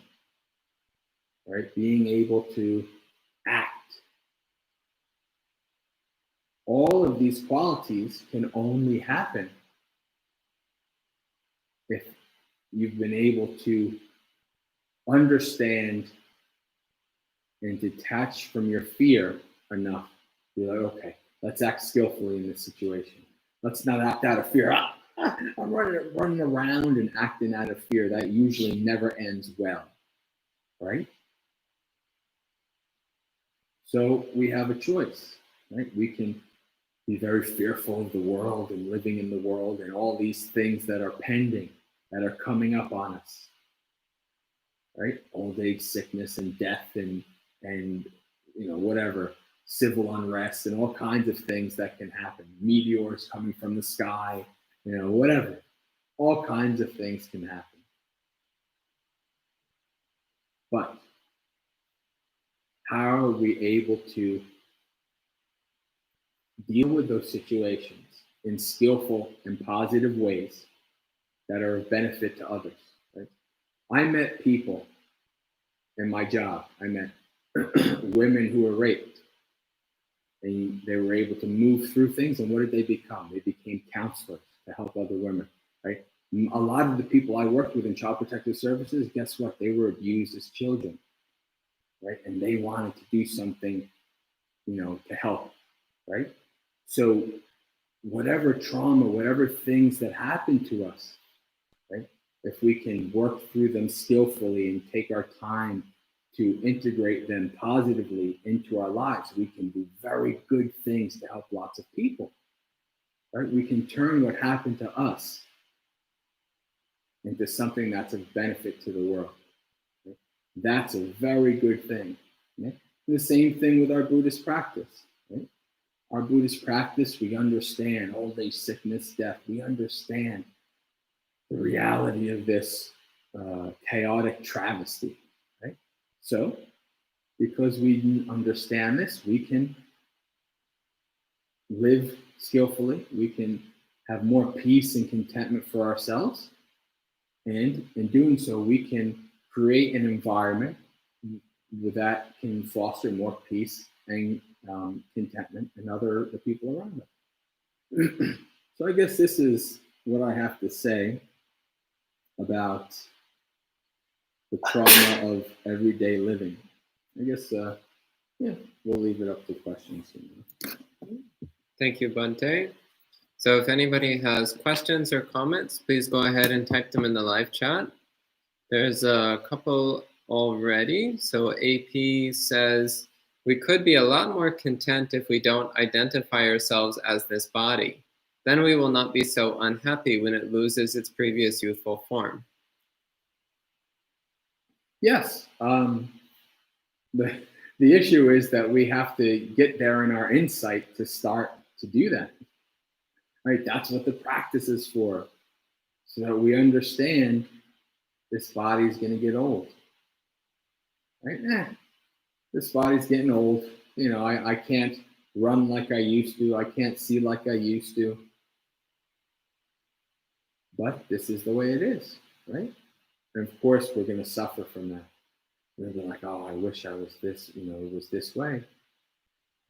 right? Being able to act. All of these qualities can only happen if you've been able to understand and detach from your fear enough. Be like, okay, let's act skillfully in this situation. Let's not act out of fear. I'm running around and acting out of fear. That usually never ends well, right? So we have a choice, right? We can be very fearful of the world and living in the world and all these things that are pending, that are coming up on us, right? Old age, sickness, and death, and whatever, civil unrest, and all kinds of things that can happen. Meteors coming from the sky, whatever. All kinds of things can happen. But how are we able to deal with those situations in skillful and positive ways that are of benefit to others? Right? I met people in my job. I met women who were raped, and they were able to move through things. And what did they become? They became counselors to help other women. Right? A lot of the people I worked with in Child Protective Services, guess what? They were abused as children, right? And they wanted to do something, to help, right? So whatever trauma, whatever things that happen to us, right? If we can work through them skillfully and take our time to integrate them positively into our lives, we can do very good things to help lots of people, right? We can turn what happened to us into something that's of benefit to the world. Right? That's a very good thing. Right? The same thing with our Buddhist practice. Right? Our Buddhist practice, we understand old age, sickness, death. We understand the reality of this chaotic travesty. Right? So, because we understand this, we can live skillfully. We can have more peace and contentment for ourselves. And in doing so, we can create an environment that can foster more peace and contentment in the people around us. So I guess this is what I have to say about the trauma of everyday living. I guess, we'll leave it up to questions. Thank you, Bhante. So if anybody has questions or comments, please go ahead and type them in the live chat. There's a couple already. So AP says, we could be a lot more content if we don't identify ourselves as this body. Then we will not be so unhappy when it loses its previous youthful form. Yes. The issue is that we have to get there in our insight to start to do that. Right? That's what the practice is for. So that we understand this body's going to get old. Right? This body's getting old. I can't run like I used to. I can't see like I used to. But this is the way it is, right? And of course, we're going to suffer from that. We're going to be like, oh, I wish I was this, it was this way.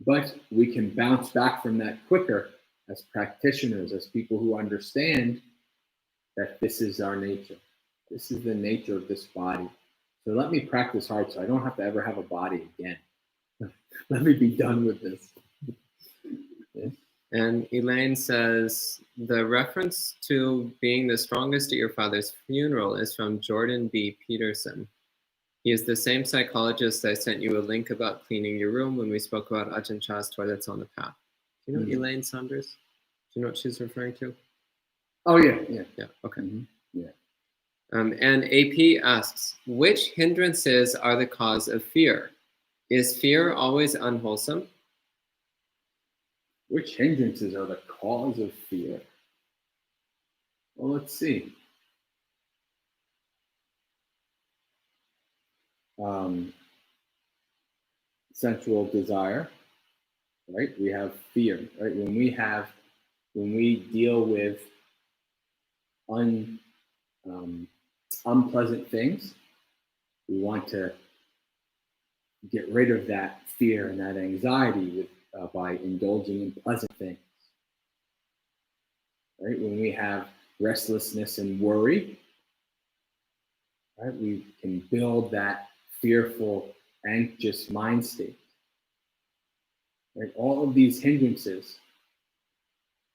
But we can bounce back from that quicker as practitioners, as people who understand that this is our nature. This is the nature of this body. So let me practice hard so I don't have to ever have a body again. Let me be done with this. Yeah. And Elaine says, the reference to being the strongest at your father's funeral is from Jordan B. Peterson. He is the same psychologist I sent you a link about cleaning your room when we spoke about Ajahn Chah's toilets on the path. Do you know Elaine Saunders? Do you know what she's referring to? Oh, yeah. Yeah, okay. Mm-hmm. Yeah. And AP asks, which hindrances are the cause of fear? Is fear always unwholesome? Which hindrances are the cause of fear? Well, let's see. Sensual desire, right? We have fear, right? When we deal with unpleasant things. We want to get rid of that fear and that anxiety by indulging in pleasant things. Right? When we have restlessness and worry, right, we can build that fearful, anxious mind state. Right? All of these hindrances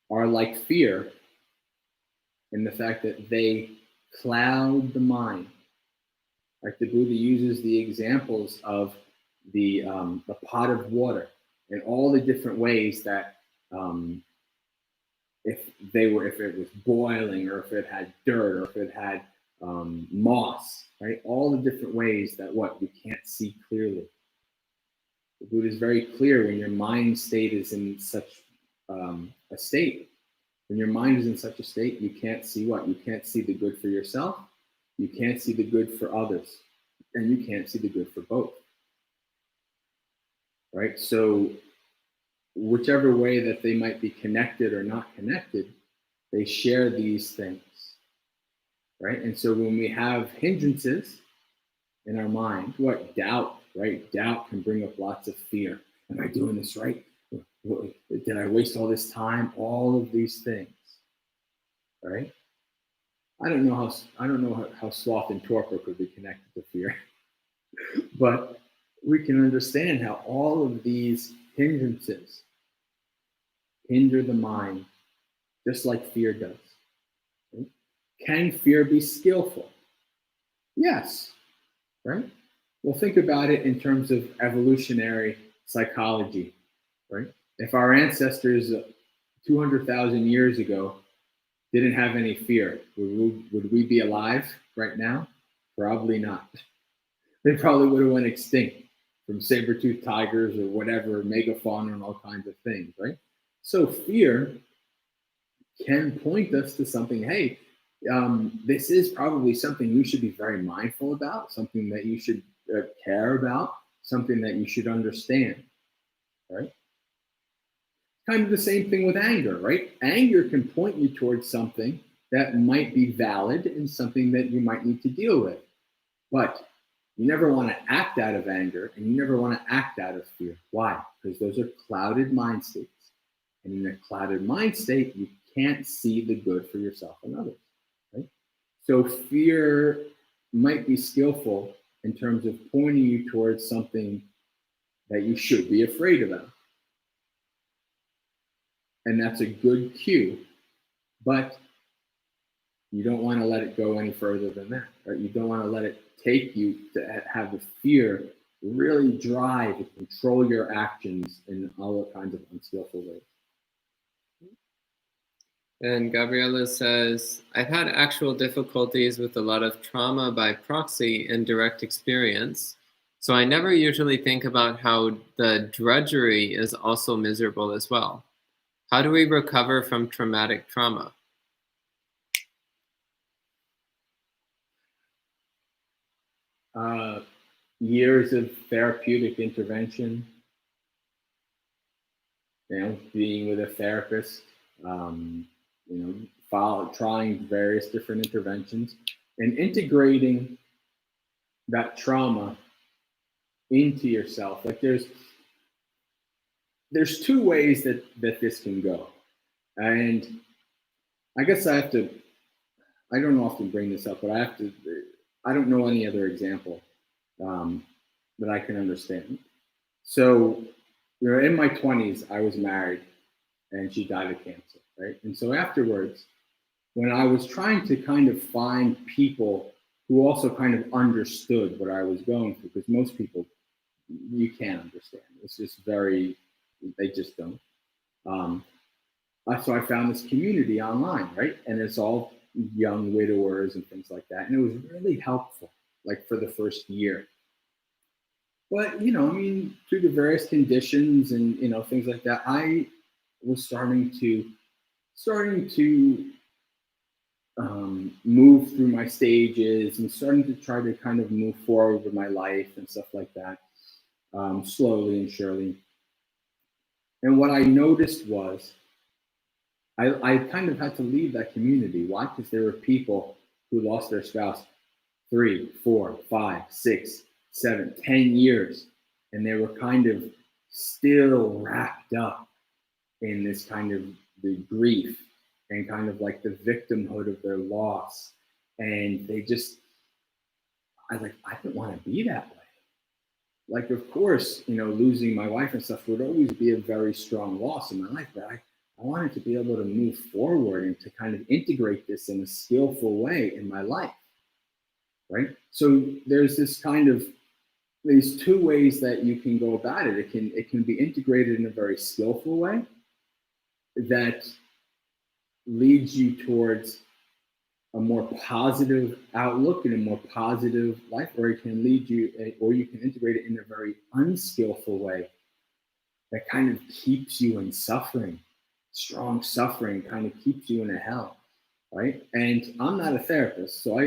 are like fear in the fact that they cloud the mind. Like the Buddha uses the examples of the pot of water and all the different ways that if it was boiling, or if it had dirt, or if it had moss, right? All the different ways that we can't see clearly. The Buddha is very clear when your mind state is in such a state. When your mind is in such a state, you can't see what? You can't see the good for yourself, you can't see the good for others, and you can't see the good for both. Right? So whichever way that they might be connected or not connected, they share these things. Right? And so when we have hindrances in our mind, doubt, right? Doubt can bring up lots of fear. Am I doing this right? Did I waste all this time? All of these things, right? I don't know how sloth and torpor could be connected to fear, but we can understand how all of these hindrances hinder the mind, just like fear does. Right? Can fear be skillful? Yes, right? Well, think about it in terms of evolutionary psychology, right? If our ancestors 200,000 years ago didn't have any fear, would we be alive right now? Probably not. They probably would have went extinct from saber-toothed tigers or whatever, megafauna and all kinds of things, right? So fear can point us to something, hey, this is probably something you should be very mindful about, something that you should care about, something that you should understand, right? Kind of the same thing with anger, right? Anger can point you towards something that might be valid and something that you might need to deal with. But you never want to act out of anger, and you never want to act out of fear. Why? Because those are clouded mind states. And in a clouded mind state, you can't see the good for yourself and others, right? So fear might be skillful in terms of pointing you towards something that you should be afraid about. And that's a good cue, but you don't want to let it go any further than that, right? You don't want to let it take you to have the fear really drive and control your actions in all kinds of unskillful ways. And Gabriela says, I've had actual difficulties with a lot of trauma by proxy in direct experience. So I never usually think about how the drudgery is also miserable as well. How do we recover from traumatic trauma? Years of therapeutic intervention, being with a therapist, trying various different interventions and integrating that trauma into yourself. Like there's two ways that this can go. And I guess I don't often bring this up, but I don't know any other example that I can understand. So, in my 20s, I was married and she died of cancer, right? And so afterwards, when I was trying to kind of find people who also kind of understood what I was going through, because most people, you can't understand. It's just they just don't. So I found this community online, right? And it's all young widowers and things like that. And it was really helpful, like for the first year. But, through the various conditions and, things like that, I was starting to move through my stages and starting to try to kind of move forward with my life and stuff like that, slowly and surely. And what I noticed was I kind of had to leave that community. Why? Because there were people who lost their spouse 3, 4, 5, 6, 7, 10 years, and they were kind of still wrapped up in this kind of the grief and kind of like the victimhood of their loss. And they just, I didn't want to be that way. Like, of course, losing my wife and stuff would always be a very strong loss in my life, but I wanted to be able to move forward and to kind of integrate this in a skillful way in my life, right? So there's these two ways that you can go about it. It can be integrated in a very skillful way that leads you towards a more positive outlook and a more positive life, or it can or you can integrate it in a very unskillful way that kind of keeps you in suffering. Strong suffering kind of keeps you in a hell, right? And I'm not a therapist, so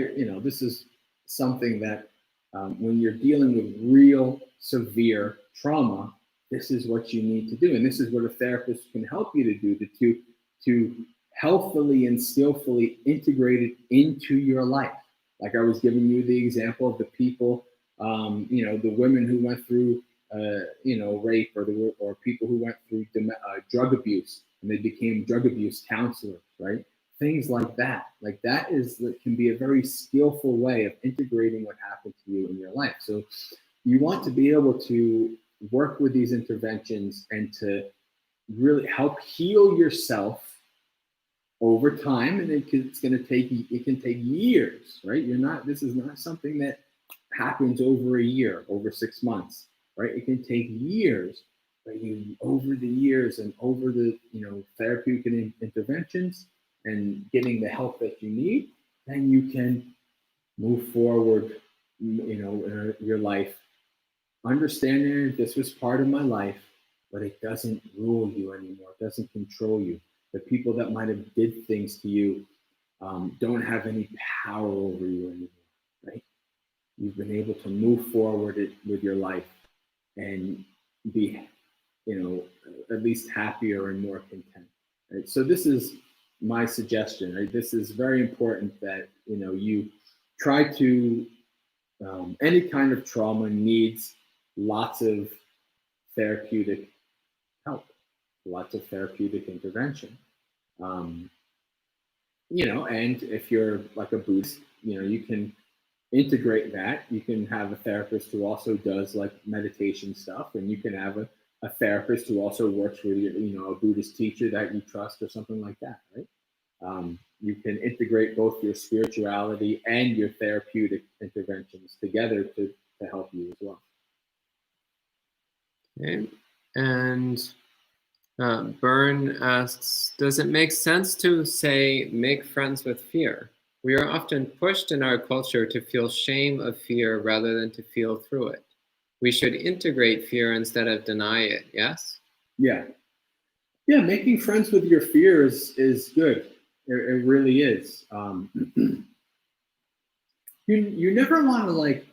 this is something that when you're dealing with real severe trauma, this is what you need to do, and this is what a therapist can help you to do to healthfully and skillfully integrate it into your life. Like I was giving you the example of the people, the women who went through, rape, or people who went through drug abuse, and they became drug abuse counselors, right? Things like that. Like that can be a very skillful way of integrating what happened to you in your life. So you want to be able to work with these interventions and to really help heal yourself over time, and it can take years, right? This is not something that happens over a year, over 6 months, right? It can take years, but over the years and over the therapeutic interventions and getting the help that you need, then you can move forward, in your life, understanding this was part of my life, but it doesn't rule you anymore. It doesn't control you. The people that might have did things to you don't have any power over you anymore, right? You've been able to move forward with your life and be, at least happier and more content. Right? So this is my suggestion. Right? This is very important that you try to. Any kind of trauma needs lots of therapeutic help, lots of therapeutic intervention. And if you're like a Buddhist, you can integrate that. You can have a therapist who also does like meditation stuff, and you can have a therapist who also works with a Buddhist teacher that you trust or something like that, right? You can integrate both your spirituality and your therapeutic interventions together to help you as well. Okay. And Byrne asks, does it make sense to say make friends with fear? We are often pushed in our culture to feel shame of fear rather than to feel through it. We should integrate fear instead of deny it, yes? Yeah, making friends with your fear is good. It really is. You never want to like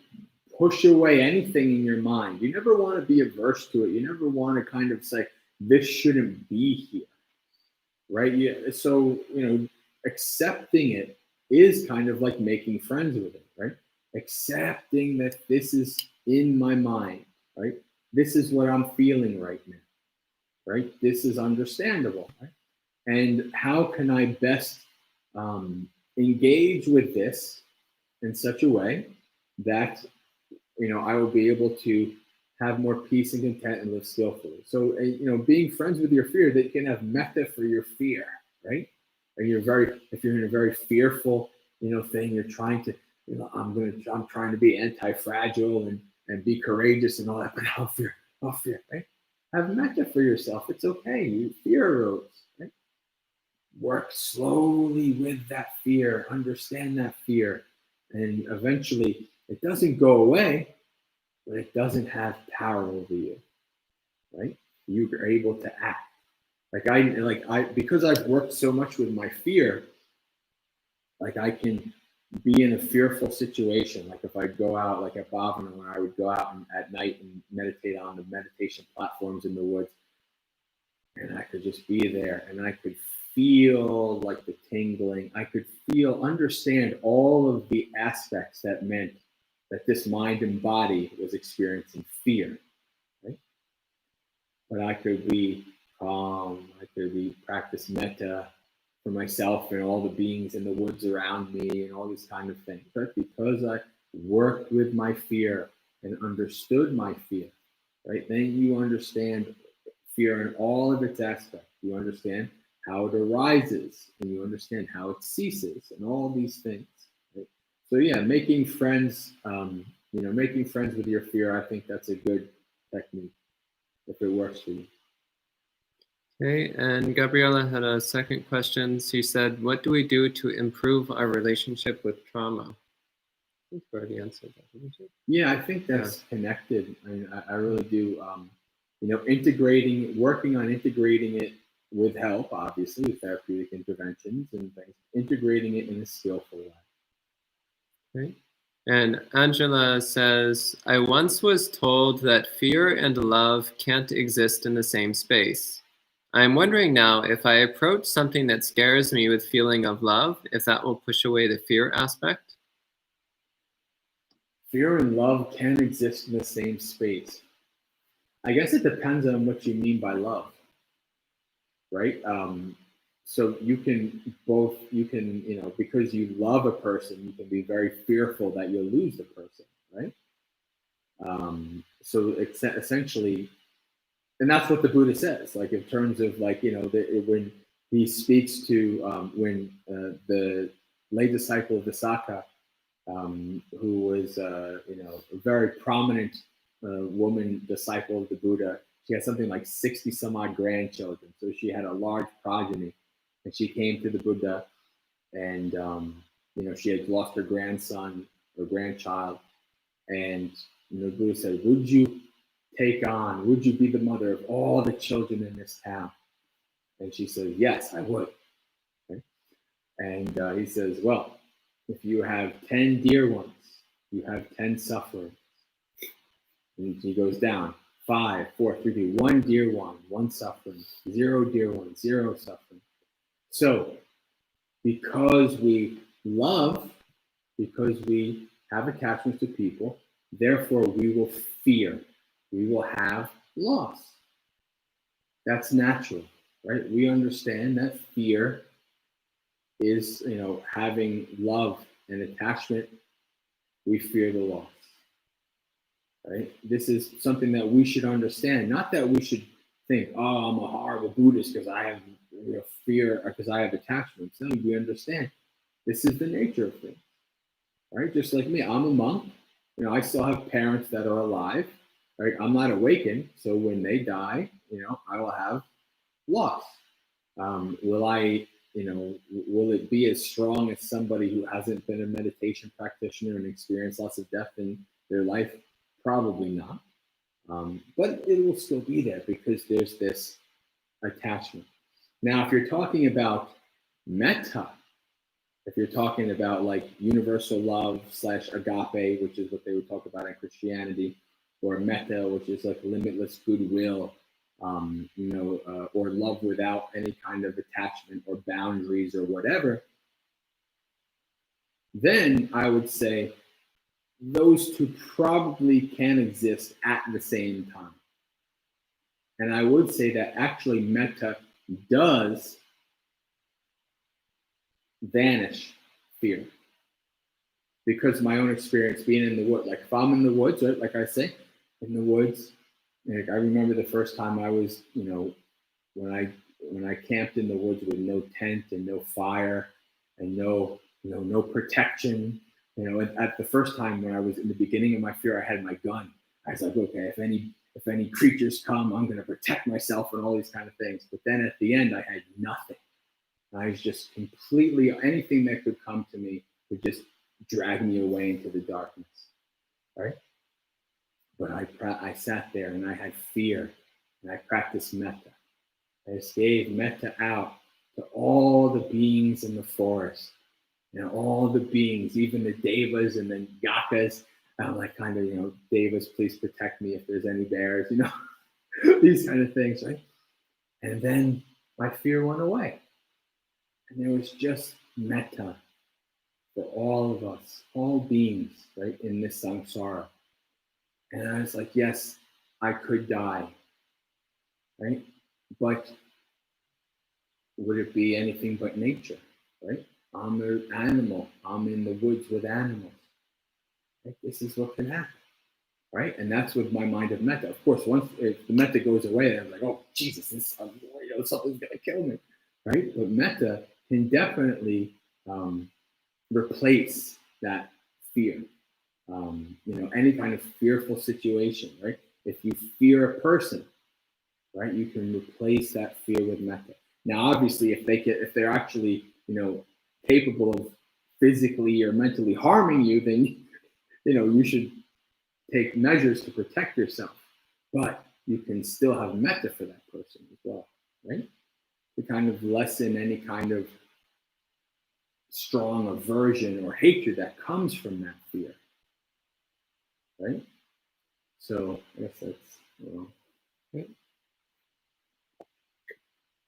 push away anything in your mind. You never want to be averse to it. You never want to kind of say, this shouldn't be here, right? So, accepting it is kind of like making friends with it, right? Accepting that this is in my mind, right? This is what I'm feeling right now, right? This is understandable, right? And how can I best engage with this in such a way that I will be able to have more peace and content and live skillfully. So being friends with your fear, that you can have metta for your fear, right? And if you're in a very fearful thing, you're trying to I'm trying to be anti-fragile and be courageous and all that, but I'll fear, right? Have metta for yourself. It's okay. You fear arose, right? Work slowly with that fear, understand that fear, and eventually it doesn't go away, but it doesn't have power over you, right? You are able to act. Because I've worked so much with my fear, like I can be in a fearful situation. Like if I go out, like at Bhavana, when I would go out at night and meditate on the meditation platforms in the woods, and I could just be there, and I could feel like the tingling. I could understand all of the aspects that meant that this mind and body was experiencing fear, right? But I could be calm. I could be practice metta for myself and all the beings in the woods around me and all these kind of things, right? Because I worked with my fear and understood my fear, right? Then you understand fear in all of its aspects. You understand how it arises and you understand how it ceases and all these things. Right? So yeah, making friends, making friends with your fear, I think that's a good technique if it works for you. Okay, and Gabriella had a second question. She said, what do we do to improve our relationship with trauma? I think you already answered that, didn't you? Yeah, I think that's connected. I mean, I really do. Working on integrating it with help, obviously, with therapeutic interventions and things, integrating it in a skillful way. Okay. And Angela says, I once was told that fear and love can't exist in the same space. I'm wondering now if I approach something that scares me with feeling of love, if that will push away the fear aspect. Fear and love can exist in the same space. I guess it depends on what you mean by love, right? So you can because you love a person, you can be very fearful that you'll lose the person, right? So it's essentially, and that's what the Buddha says, like in terms of when he speaks to the lay disciple of Visakha, who was a very prominent woman disciple of the Buddha. She had something like 60 some odd grandchildren, so she had a large progeny. And she came to the Buddha, and she had lost her grandson or grandchild, and the Buddha said, "Would you would you be the mother of all the children in this town?" And she said, "Yes, I would." Okay? And he says, "Well, if you have 10 dear ones, you have 10 sufferings." And he goes down 5, 4, 3, 2, 1 dear one, 1 suffering, 0 dear one, 0 suffering. So, because we love, because we have attachments to people, therefore we will fear, we will have loss. That's natural, right? We understand that fear is, having love and attachment, we fear the loss. Right? This is something that we should understand. Not that we should think, "Oh, I'm a horrible Buddhist because I have fear or because I have attachments." No, we understand this is the nature of things, right? Just like me, I'm a monk. I still have parents that are alive, right? I'm not awakened, so when they die, I will have loss. Will it be as strong as somebody who hasn't been a meditation practitioner and experienced lots of death in their life? Probably not. But it will still be there because there's this attachment. Now, if you're talking about metta, if you're talking about like universal love / agape, which is what they would talk about in Christianity, or metta, which is like limitless goodwill, or love without any kind of attachment or boundaries or whatever, then I would say those two probably can exist at the same time. And I would say that actually metta does vanish fear. Because my own experience being in the woods, like if I'm in the woods, right, like I say, in the woods, like I remember the first time I was, when I camped in the woods with no tent and no fire and no protection. At the first time when I was in the beginning of my fear, I had my gun. I was like, okay, if any creatures come, I'm going to protect myself and all these kind of things. But then at the end, I had nothing. I was just completely, anything that could come to me would just drag me away into the darkness, right? But I sat there and I had fear and I practiced metta. I just gave metta out to all the beings in the forest. All the beings, even the devas and the yakas. I'm like devas, please protect me if there's any bears, these kind of things, right? And then my fear went away. And there was just metta for all of us, all beings, right, in this samsara. And I was like, yes, I could die, right? But would it be anything but nature, right? I'm an animal. I'm in the woods with animals. Right? This is what can happen, right? And that's with my mind of metta. Of course, once if the metta goes away, I'm like, oh, Jesus, something's going to kill me, right? But metta can definitely replace that fear. Any kind of fearful situation, right? If you fear a person, right, you can replace that fear with metta. Now, obviously, if they're actually, capable of physically or mentally harming you, then, you should take measures to protect yourself. But you can still have metta for that person as well, right? To kind of lessen any kind of strong aversion or hatred that comes from that fear, right? So I guess that's, right.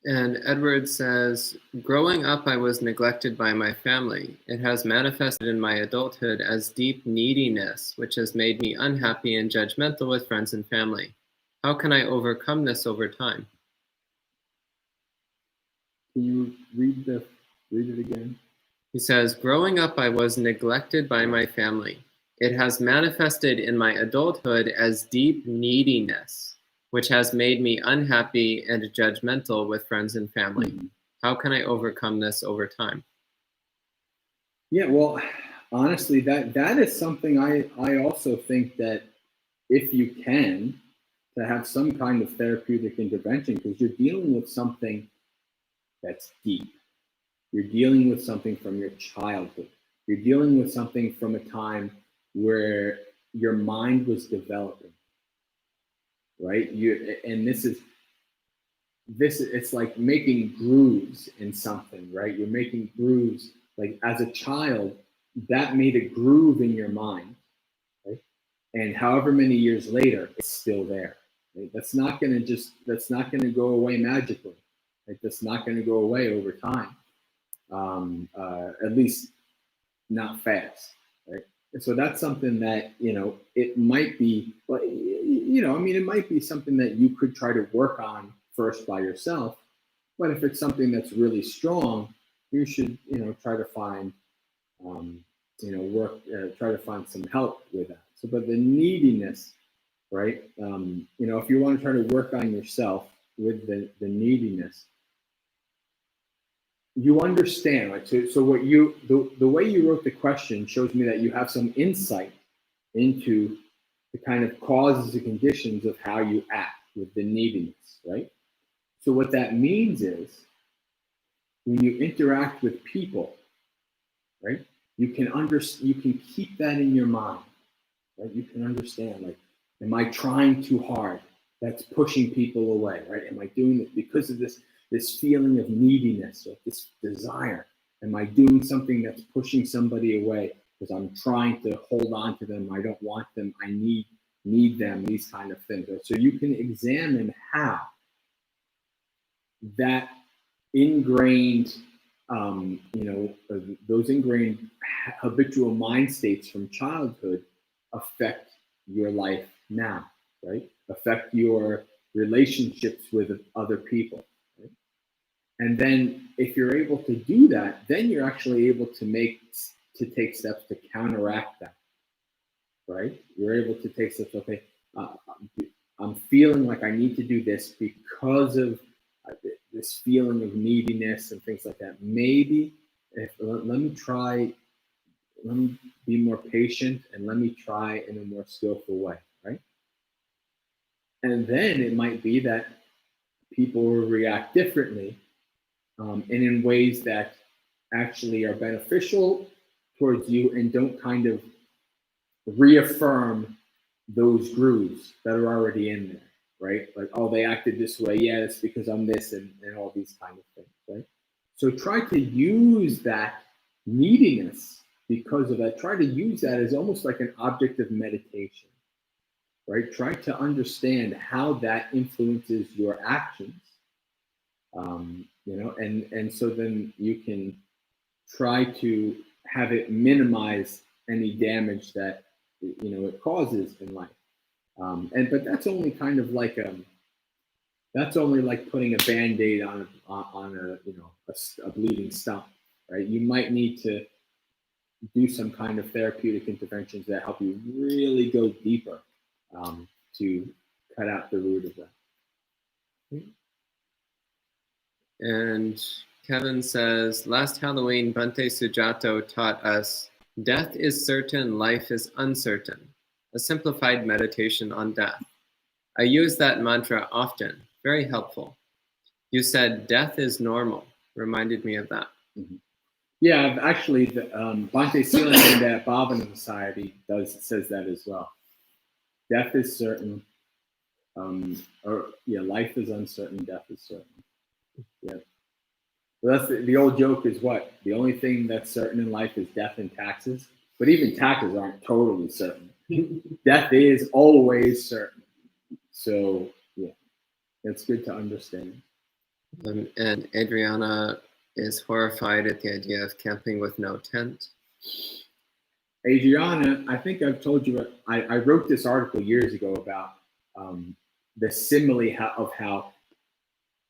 And Edward says, growing up, I was neglected by my family. It has manifested in my adulthood as deep neediness, which has made me unhappy and judgmental with friends and family. How can I overcome this over time? Can you read it again? He says, growing up, I was neglected by my family. It has manifested in my adulthood as deep neediness, which has made me unhappy and judgmental with friends and family. Mm-hmm. How can I overcome this over time? Yeah, well, honestly, that is something I also think that if you can, to have some kind of therapeutic intervention, because you're dealing with something that's deep. You're dealing with something from your childhood. You're dealing with something from a time where your mind was developing, right? It's like making grooves in something, right? You're making grooves, like as a child, that made a groove in your mind, right? And however many years later, it's still there. Right? That's not going to go away magically. Right? That's not going to go away over time. At least not fast, right? And so that's something that, it might be, it might be something that you could try to work on first by yourself. But if it's something that's really strong, you should, try to find, try to find some help with that. So, but the neediness, right? If you want to try to work on yourself with the neediness, you understand, right? So what the way you wrote the question shows me that you have some insight into the kind of causes and conditions of how you act with the neediness, right? So what that means is when you interact with people, right? You can keep that in your mind, right? You can understand, like, am I trying too hard? That's pushing people away, right? Am I doing it because of this feeling of neediness or this desire? Am I doing something that's pushing somebody away because I'm trying to hold on to them? I don't want them. I need them, these kind of things. Right? So you can examine how that ingrained, those ingrained habitual mind states from childhood affect your life now, right? Affect your relationships with other people. Right? And then if you're able to do that, then you're actually able to take steps to counteract that, right? You're able to take steps, okay, I'm feeling like I need to do this because of this feeling of neediness and things like that. Maybe let me be more patient and let me try in a more skillful way, right? And then it might be that people will react differently and in ways that actually are beneficial towards you and don't kind of reaffirm those grooves that are already in there, right? Like, oh, they acted this way. Yeah, it's because I'm this and all these kind of things, right? So try to use that neediness because of that. Try to use that as almost like an object of meditation, right? Try to understand how that influences your actions And so then you can try to have it minimize any damage that it causes in life. But that's only kind of like that's only like putting a Band-Aid on a bleeding stump, right? You might need to do some kind of therapeutic interventions that help you really go deeper to cut out the root of that. And Kevin says, last Halloween, Bhante Sujato taught us, death is certain, life is uncertain. A simplified meditation on death. I use that mantra often. Very helpful. You said death is normal. Reminded me of that. Mm-hmm. Yeah, actually, the Bhante Sealing in that Bhavana Society says that as well. Death is certain, life is uncertain, death is certain. Yeah. So that's the old joke is what? The only thing that's certain in life is death and taxes. But even taxes aren't totally certain. Death is always certain. So, yeah, it's good to understand. And Adriana is horrified at the idea of camping with no tent. Adriana, I think I've told you, I wrote this article years ago about the simile of how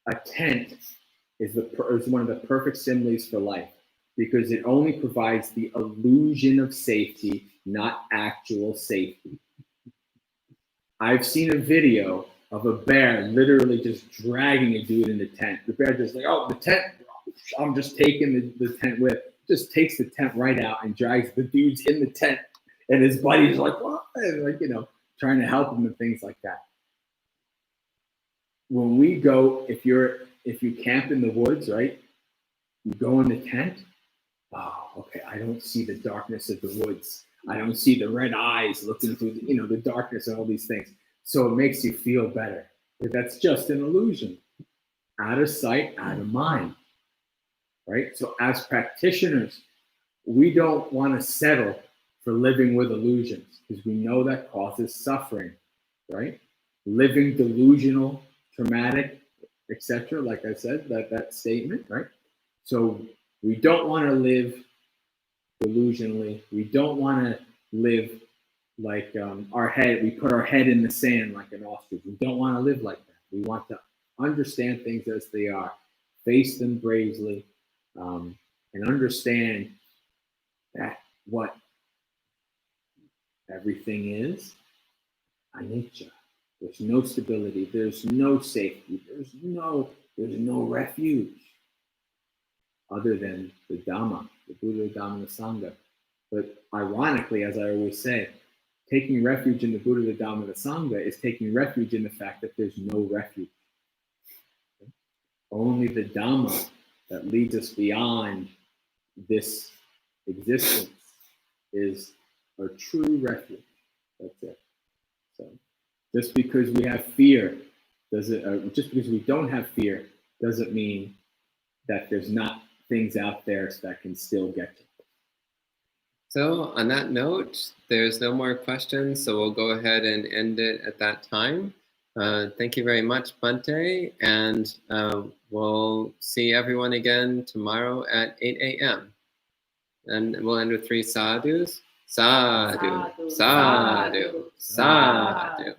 a tent is one of the perfect similes for life, because it only provides the illusion of safety, not actual safety. I've seen a video of a bear literally just dragging a dude in the tent. The bear just like, oh, the tent, I'm just taking the tent with. Just takes the tent right out and drags the dudes in the tent. And his buddy's like, what? And like, trying to help him and things like that. When we go, if you camp in the woods, right? You go in the tent. Oh, okay. I don't see the darkness of the woods. I don't see the red eyes looking through the darkness and all these things. So it makes you feel better. But that's just an illusion. Out of sight, out of mind. Right? So as practitioners, we don't want to settle for living with illusions, because we know that causes suffering, right? Living delusional, traumatic, etc. Like I said, that statement, right? So we don't want to live delusionally. We don't want to live like we put our head in the sand like an ostrich. We don't want to live like that. We want to understand things as they are, face them bravely, and understand that what everything is anicca. There's no stability. There's no safety. There's no refuge other than the Dhamma, the Buddha, Dhamma, the Sangha. But ironically, as I always say, taking refuge in the Buddha, the Dhamma, the Sangha is taking refuge in the fact that there's no refuge. Only the Dhamma that leads us beyond this existence is a true refuge. That's it. So just because we have fear just because we don't have fear doesn't mean that there's not things out there that can still get to us. So on that note, there's no more questions, so we'll go ahead and end it at that time. Thank you very much, Bhante, and we'll see everyone again tomorrow at 8 a.m. And we'll end with 3 sadhus. Sadhu, sadhu, sadhu.